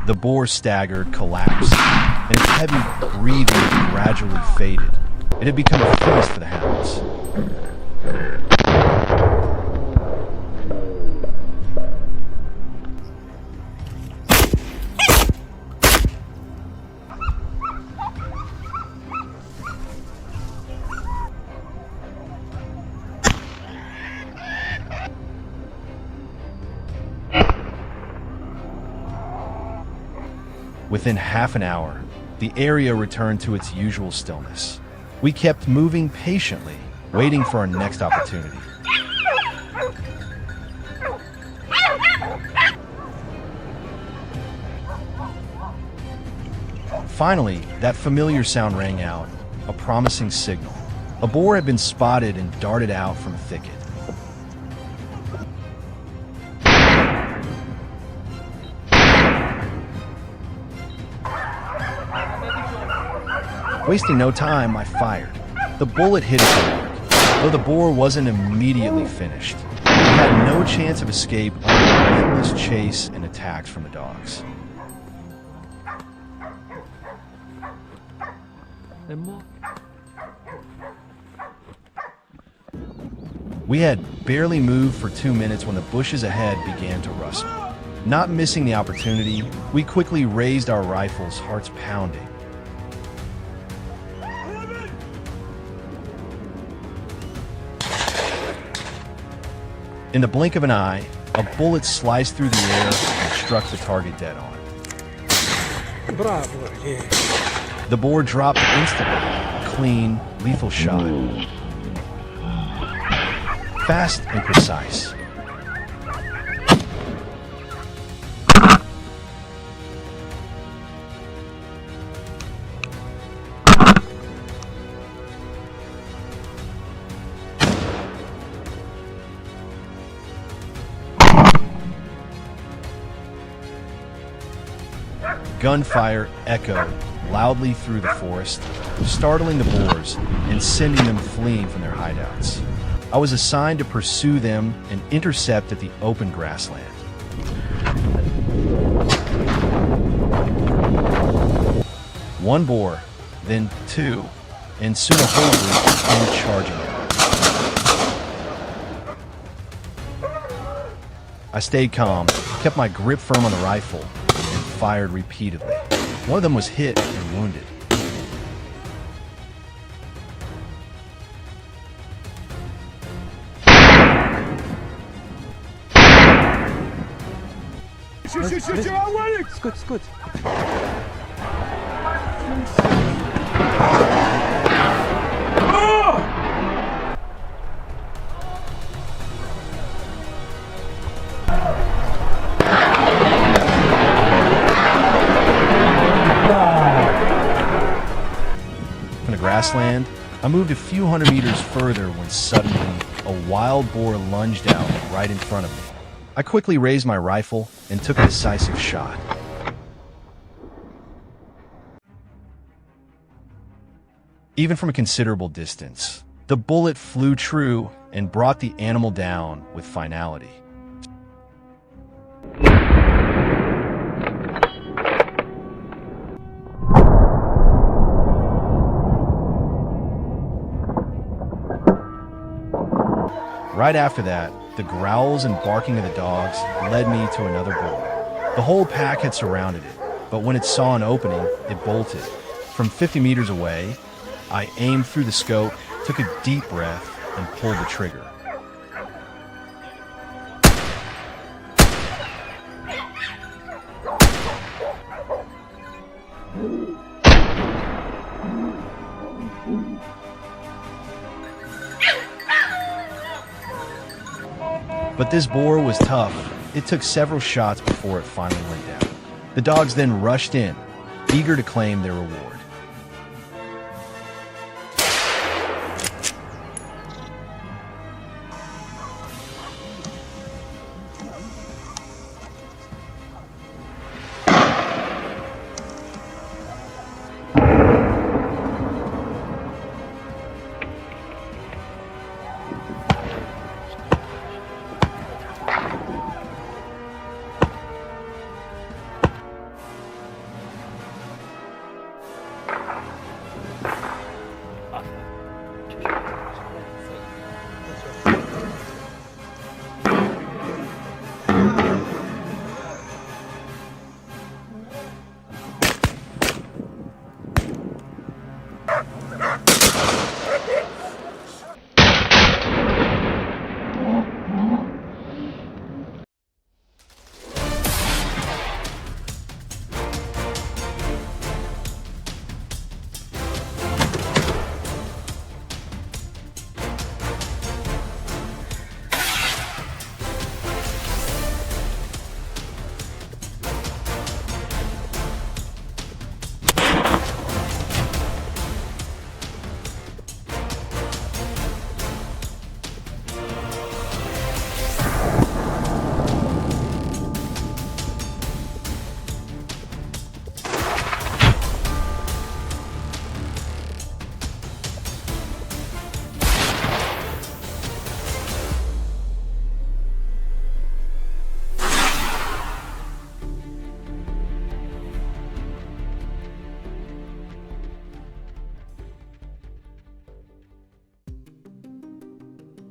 The boar staggered, collapsed, and its heavy breathing gradually faded. It had become a feast for the hounds. Within half an hour, the area returned to its usual stillness. We kept moving patiently, waiting for our next opportunity. Finally, that familiar sound rang out, a promising signal. A boar had been spotted and darted out from a thicket. Wasting no time, I fired. The bullet hit its mark, though the boar wasn't immediately finished. It had no chance of escape under the relentless chase and attacks from the dogs. We had barely moved for 2 minutes when the bushes ahead began to rustle. Not missing the opportunity, we quickly raised our rifles, hearts pounding. In the blink of an eye, a bullet sliced through the air and struck the target dead on. Bravo, yeah. The boar dropped instantly, a clean, lethal shot. Fast and precise. Gunfire echoed loudly through the forest, startling the boars and sending them fleeing from their hideouts. I was assigned to pursue them and intercept at the open grassland. One boar, then two, and soon a whole group came charging at. I stayed calm, kept my grip firm on the rifle, and fired repeatedly. One of them was hit and wounded. Shoot, I'm waiting! It's good, it's good. From the grassland, I moved a few hundred meters further when suddenly a wild boar lunged out right in front of me. I quickly raised my rifle and took a decisive shot. Even from a considerable distance, the bullet flew true and brought the animal down with finality. Right after that, the growls and barking of the dogs led me to another boar. The whole pack had surrounded it, but when it saw an opening, it bolted. From 50 meters away, I aimed through the scope, took a deep breath, and pulled the trigger. But this boar was tough. It took several shots before it finally went down. The dogs then rushed in, eager to claim their reward.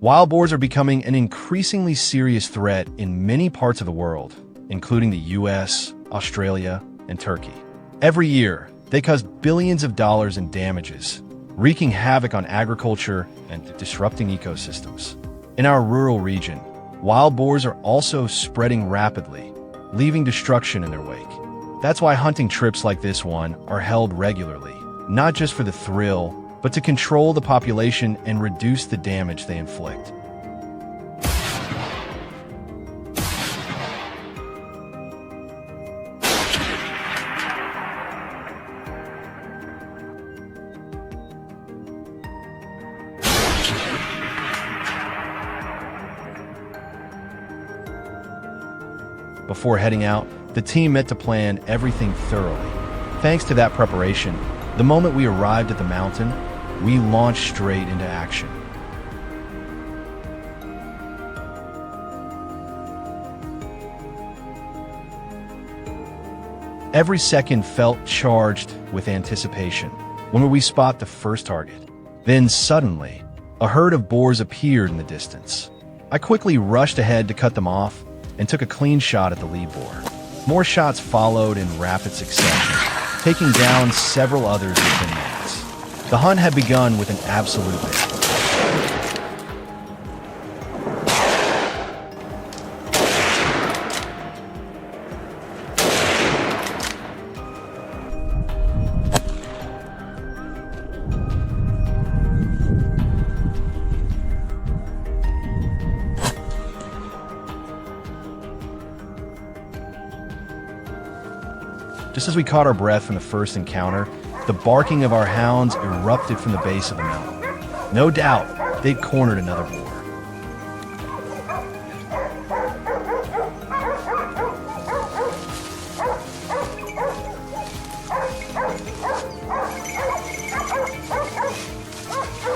Wild boars are becoming an increasingly serious threat in many parts of the world, including the US, Australia, and Turkey. Every year, they cause billions of dollars in damages, wreaking havoc on agriculture and disrupting ecosystems. In our rural region, wild boars are also spreading rapidly, leaving destruction in their wake. That's why hunting trips like this one are held regularly, not just for the thrill, but to control the population and reduce the damage they inflict. Before heading out, the team met to plan everything thoroughly. Thanks to that preparation, the moment we arrived at the mountain, we launched straight into action. Every second felt charged with anticipation. When would we spot the first target? Then suddenly, a herd of boars appeared in the distance. I quickly rushed ahead to cut them off and took a clean shot at the lead boar. More shots followed in rapid succession, taking down several others within minutes. The hunt had begun with an absolute bang. Just as we caught our breath from the first encounter, the barking of our hounds erupted from the base of the mountain. No doubt, they'd cornered another boar.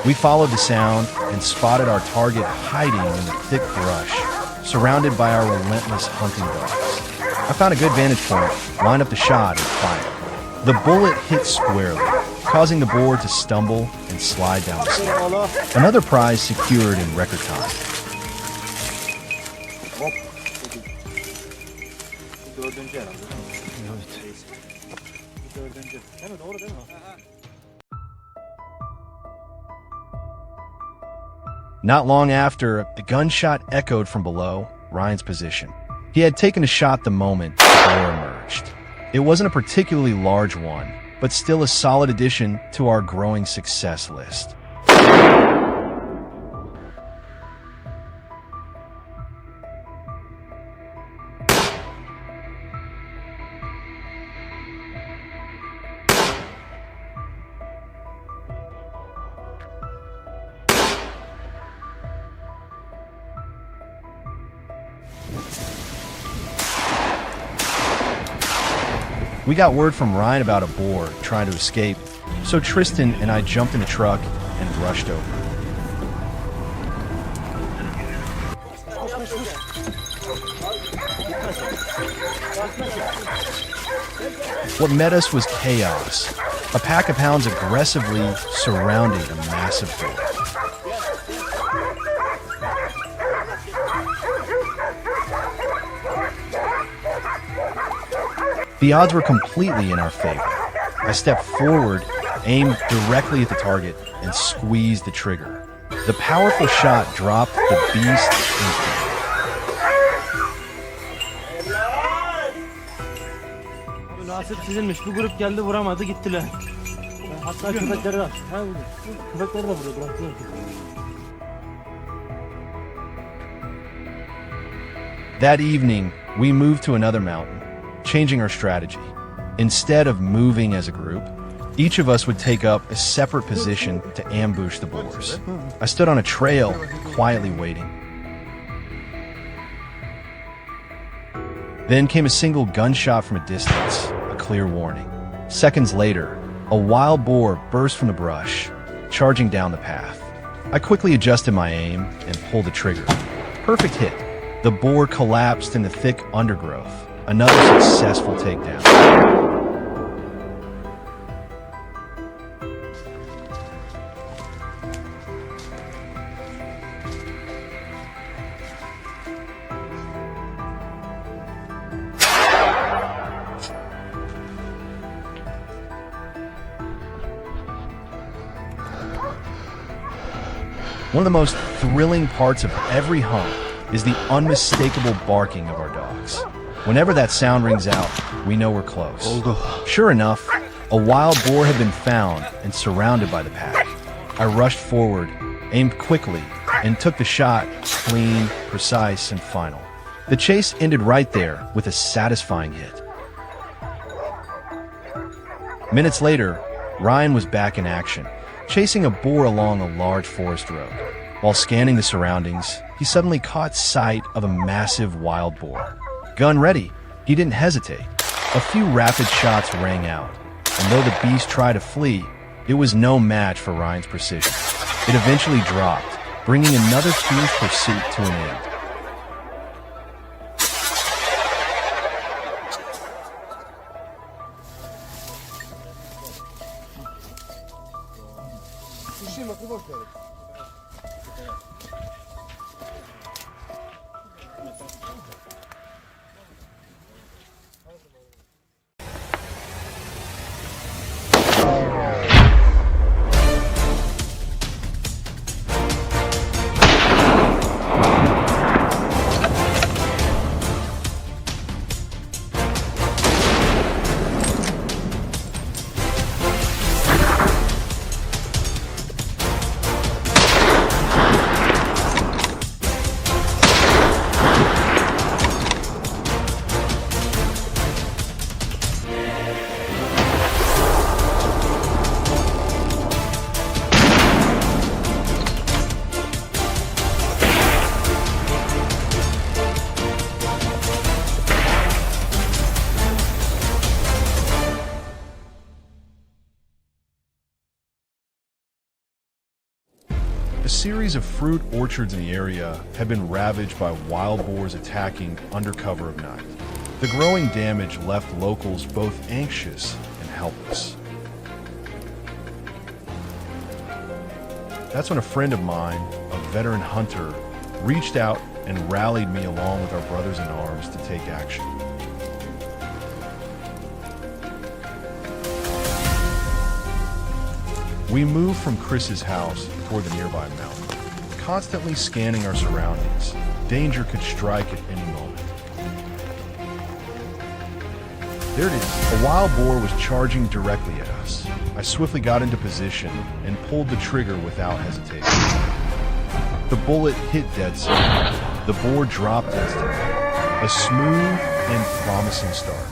We followed the sound and spotted our target hiding in the thick brush, surrounded by our relentless hunting dogs. I found a good vantage point, lined up the shot, and fired. The bullet hit squarely, causing the boar to stumble and slide down the slope. Another prize secured in record time. Not long after, the gunshot echoed from below Ryan's position. He had taken a shot the moment the boar emerged. It wasn't a particularly large one, but still a solid addition to our growing success list. We got word from Ryan about a boar trying to escape, so Tristan and I jumped in the truck and rushed over. What met us was chaos. A pack of hounds aggressively surrounding a massive boar. The odds were completely in our favor. I stepped forward, aimed directly at the target, and squeezed the trigger. The powerful shot dropped the beast instantly. Nasip sizinmiş. Bu grup geldi vuramadı gittiler. Hatta köpekleri de. Köpekleri de vuruyor bıraktılar. That evening, we moved to another mountain, changing our strategy. Instead of moving as a group, each of us would take up a separate position to ambush the boars. I stood on a trail, quietly waiting. Then came a single gunshot from a distance, a clear warning. Seconds later, a wild boar burst from the brush, charging down the path. I quickly adjusted my aim and pulled the trigger. Perfect hit. The boar collapsed in the thick undergrowth. Another successful takedown. One of the most thrilling parts of every hunt is the unmistakable barking of our dogs. Whenever that sound rings out, we know we're close. Sure enough, a wild boar had been found and surrounded by the pack. I rushed forward, aimed quickly, and took the shot, clean, precise, and final. The chase ended right there with a satisfying hit. Minutes later, Ryan was back in action, chasing a boar along a large forest road. While scanning the surroundings, he suddenly caught sight of a massive wild boar. Gun ready, he didn't hesitate. A few rapid shots rang out, and though the beast tried to flee, it was no match for Ryan's precision. It eventually dropped, bringing another fierce pursuit to an end. A series of fruit orchards in the area had been ravaged by wild boars attacking under cover of night. The growing damage left locals both anxious and helpless. That's when a friend of mine, a veteran hunter, reached out and rallied me along with our brothers in arms to take action. We moved from Chris's house toward the nearby mountain, constantly scanning our surroundings. Danger could strike at any moment. There it is. A wild boar was charging directly at us. I swiftly got into position and pulled the trigger without hesitation. The bullet hit dead center. The boar dropped instantly. A smooth and promising start.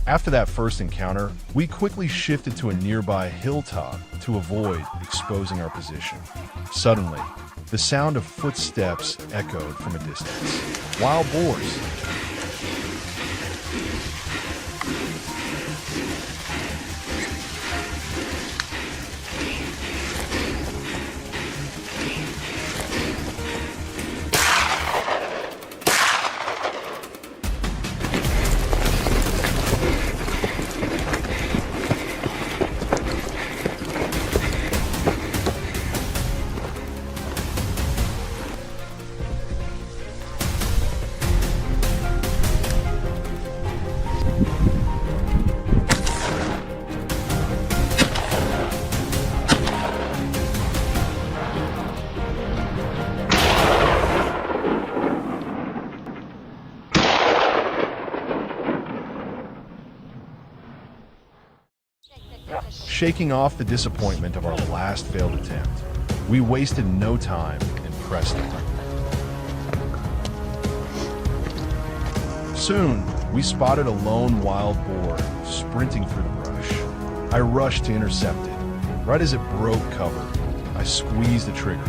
After that first encounter, we quickly shifted to a nearby hilltop to avoid exposing our position. Suddenly, the sound of footsteps echoed from a distance. Wild boars. Shaking off the disappointment of our last failed attempt, we wasted no time and pressed on. Soon, we spotted a lone wild boar sprinting through the brush. I rushed to intercept it. Right as it broke cover, I squeezed the trigger.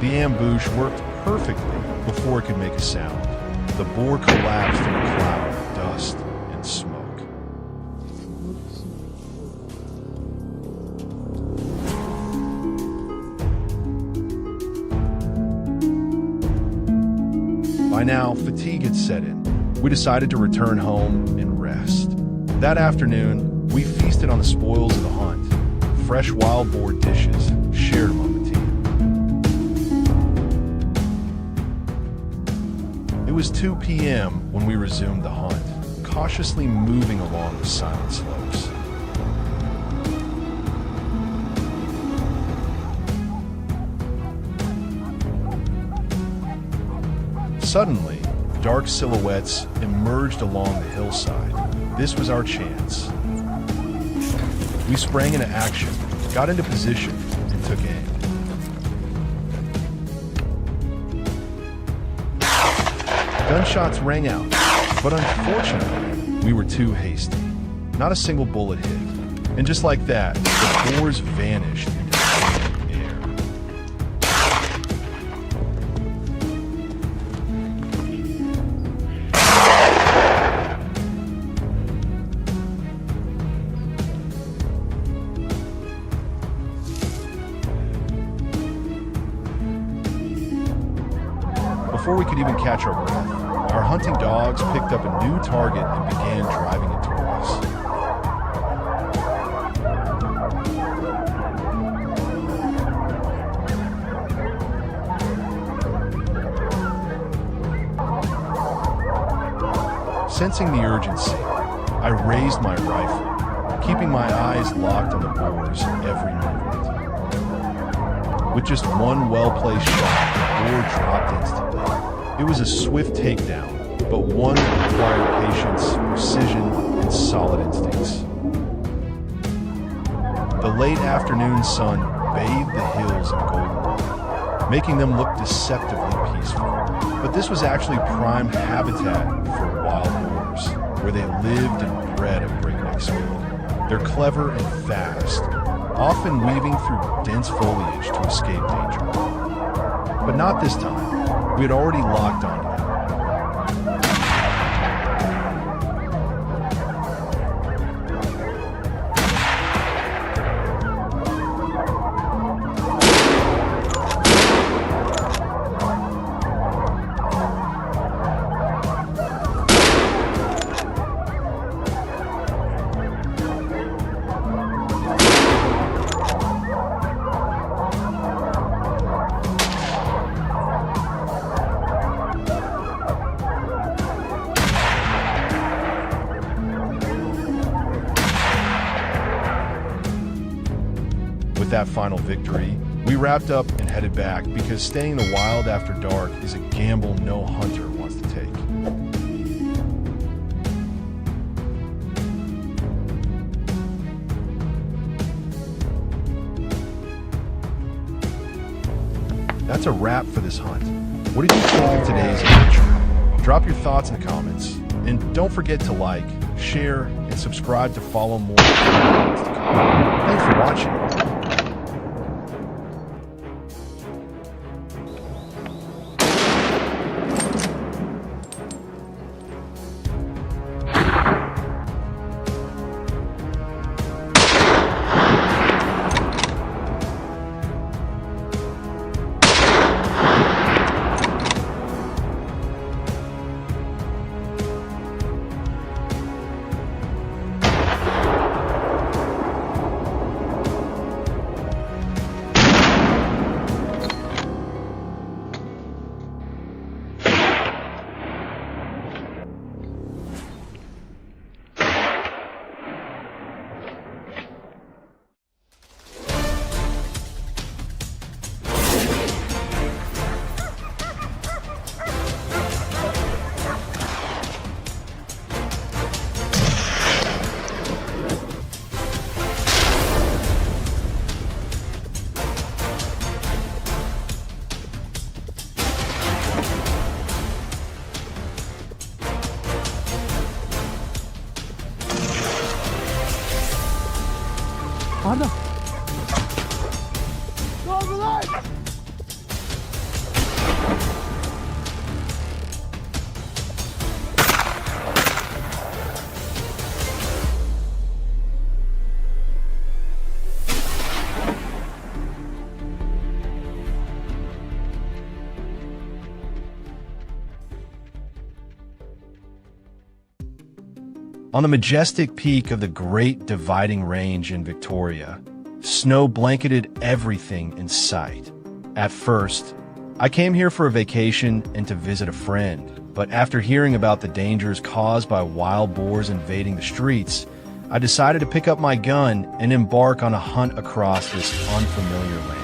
The ambush worked perfectly before it could make a sound. The boar collapsed in a cloud of dust and smoke. By now, fatigue had set in. We decided to return home and rest. That afternoon, we feasted on the spoils of the hunt. Fresh wild boar dishes shared among the team. It was 2 p.m. when we resumed the hunt, cautiously moving along the silent slopes. Suddenly, dark silhouettes emerged along the hillside. This was our chance. We sprang into action, got into position, and took aim. Gunshots rang out, but unfortunately, we were too hasty. Not a single bullet hit. And just like that, the boars vanished into the air. Before we could even catch our breath, our hunting dogs picked up a new target and began driving it toward us. Sensing the urgency, I raised my rifle, keeping my eyes locked on the boar's every movement. With just one well-placed shot, the boar dropped instantly. It was a swift takedown, but one that required patience, precision, and solid instincts. The late afternoon sun bathed the hills in golden light, making them look deceptively peaceful. But this was actually prime habitat for wild boars, where they lived and bred at breakneck speed. They're clever and fast, often weaving through dense foliage to escape danger. But not this time. We had already locked onto them. With that final victory, we wrapped up and headed back because staying in the wild after dark is a gamble no hunter wants to take. That's a wrap for this hunt. What did you think of today's adventure? Drop your thoughts in the comments. And don't forget to like, share, and subscribe to follow more. Thanks for watching. Arda. Ne oldu lan? On the majestic peak of the Great Dividing Range in Victoria, snow blanketed everything in sight. At first, I came here for a vacation and to visit a friend, but after hearing about the dangers caused by wild boars invading the streets, I decided to pick up my gun and embark on a hunt across this unfamiliar land.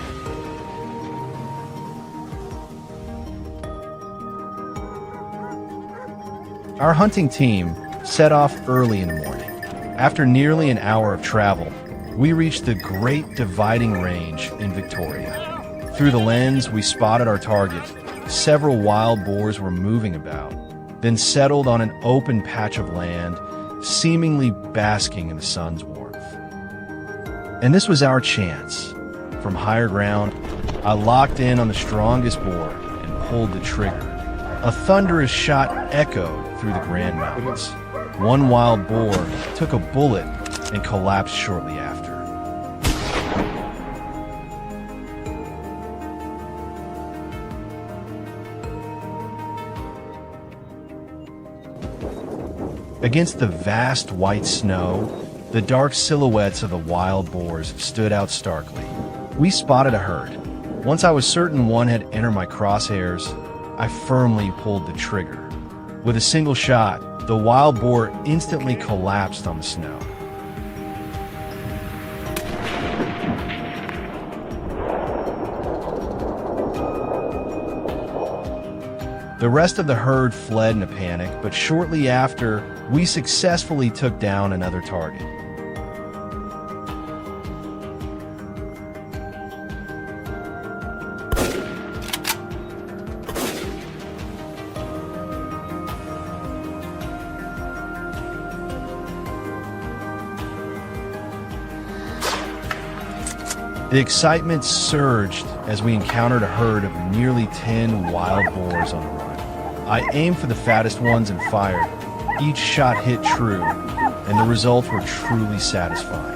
Our hunting team set off early in the morning. After nearly an hour of travel, we reached the Great Dividing Range in Victoria. Through the lens, we spotted our target. Several wild boars were moving about, then settled on an open patch of land, seemingly basking in the sun's warmth. And this was our chance. From higher ground, I locked in on the strongest boar and pulled the trigger. A thunderous shot echoed through the Grand Mountains. One wild boar took a bullet and collapsed shortly after. Against the vast white snow, the dark silhouettes of the wild boars stood out starkly. We spotted a herd. Once I was certain one had entered my crosshairs, I firmly pulled the trigger. With a single shot, the wild boar instantly collapsed on the snow. The rest of the herd fled in a panic, but shortly after, we successfully took down another target. The excitement surged as we encountered a herd of nearly 10 wild boars on the run. I aimed for the fattest ones and fired. Each shot hit true, and the results were truly satisfying.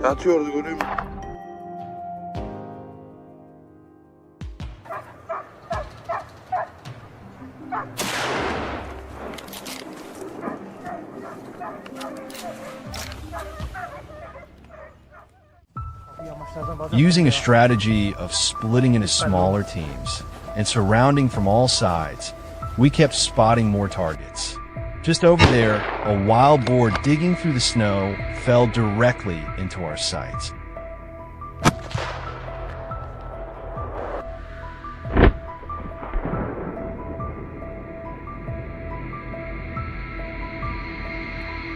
Yatıyordu görüyor musun? Using a strategy of splitting into smaller teams and surrounding from all sides, we kept spotting more targets. Just over there, a wild boar digging through the snow fell directly into our sights.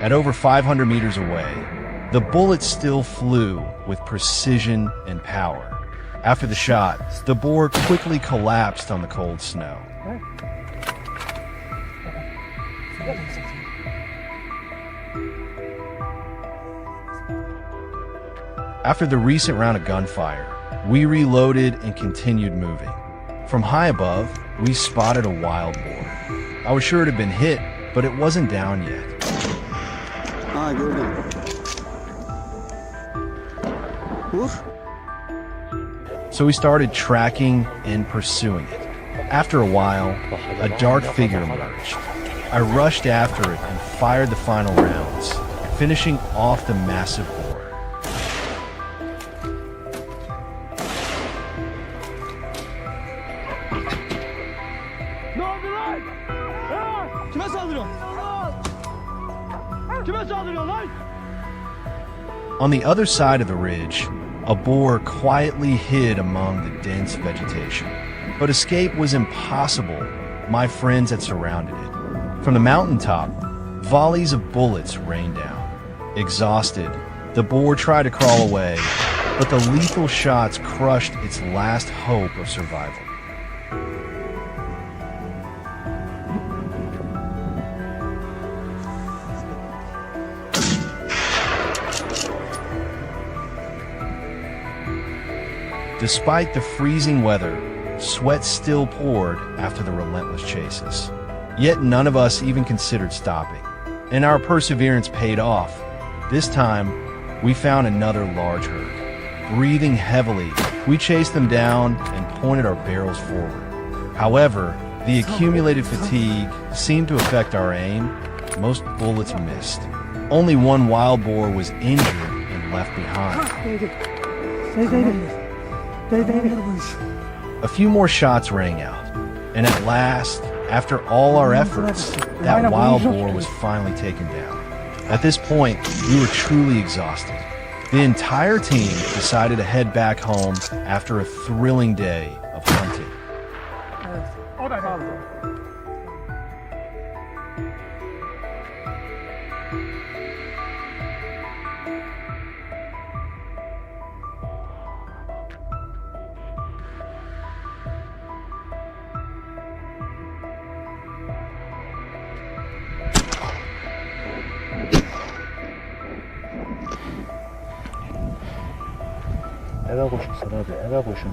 At over 500 meters away, the bullet still flew with precision and power. After the shot, the boar quickly collapsed on the cold snow. After the recent round of gunfire, we reloaded and continued moving. From high above, we spotted a wild boar. I was sure it had been hit, but it wasn't down yet. So we started tracking and pursuing it. After a while, a dark figure emerged. I rushed after it and fired the final rounds, finishing off the massive boar. Ne oldu lan? Kime saldırıyorsun? Kime saldırıyorsun lan? On the other side of the ridge, a boar quietly hid among the dense vegetation. But escape was impossible. My friends had surrounded it. From the mountaintop, volleys of bullets rained down. Exhausted, the boar tried to crawl away, but the lethal shots crushed its last hope of survival. Despite the freezing weather, sweat still poured after the relentless chases. Yet none of us even considered stopping, and our perseverance paid off. This time, we found another large herd. Breathing heavily, we chased them down and pointed our barrels forward. However, the accumulated fatigue seemed to affect our aim. Most bullets missed. Only one wild boar was injured and been left behind. A few more shots rang out, and at last, after all our efforts, that wild boar was finally taken down. At this point, we were truly exhausted. The entire team decided to head back home after a thrilling day of hunting. O da kaldı. Eve koşun Sarı abi, eve koşun.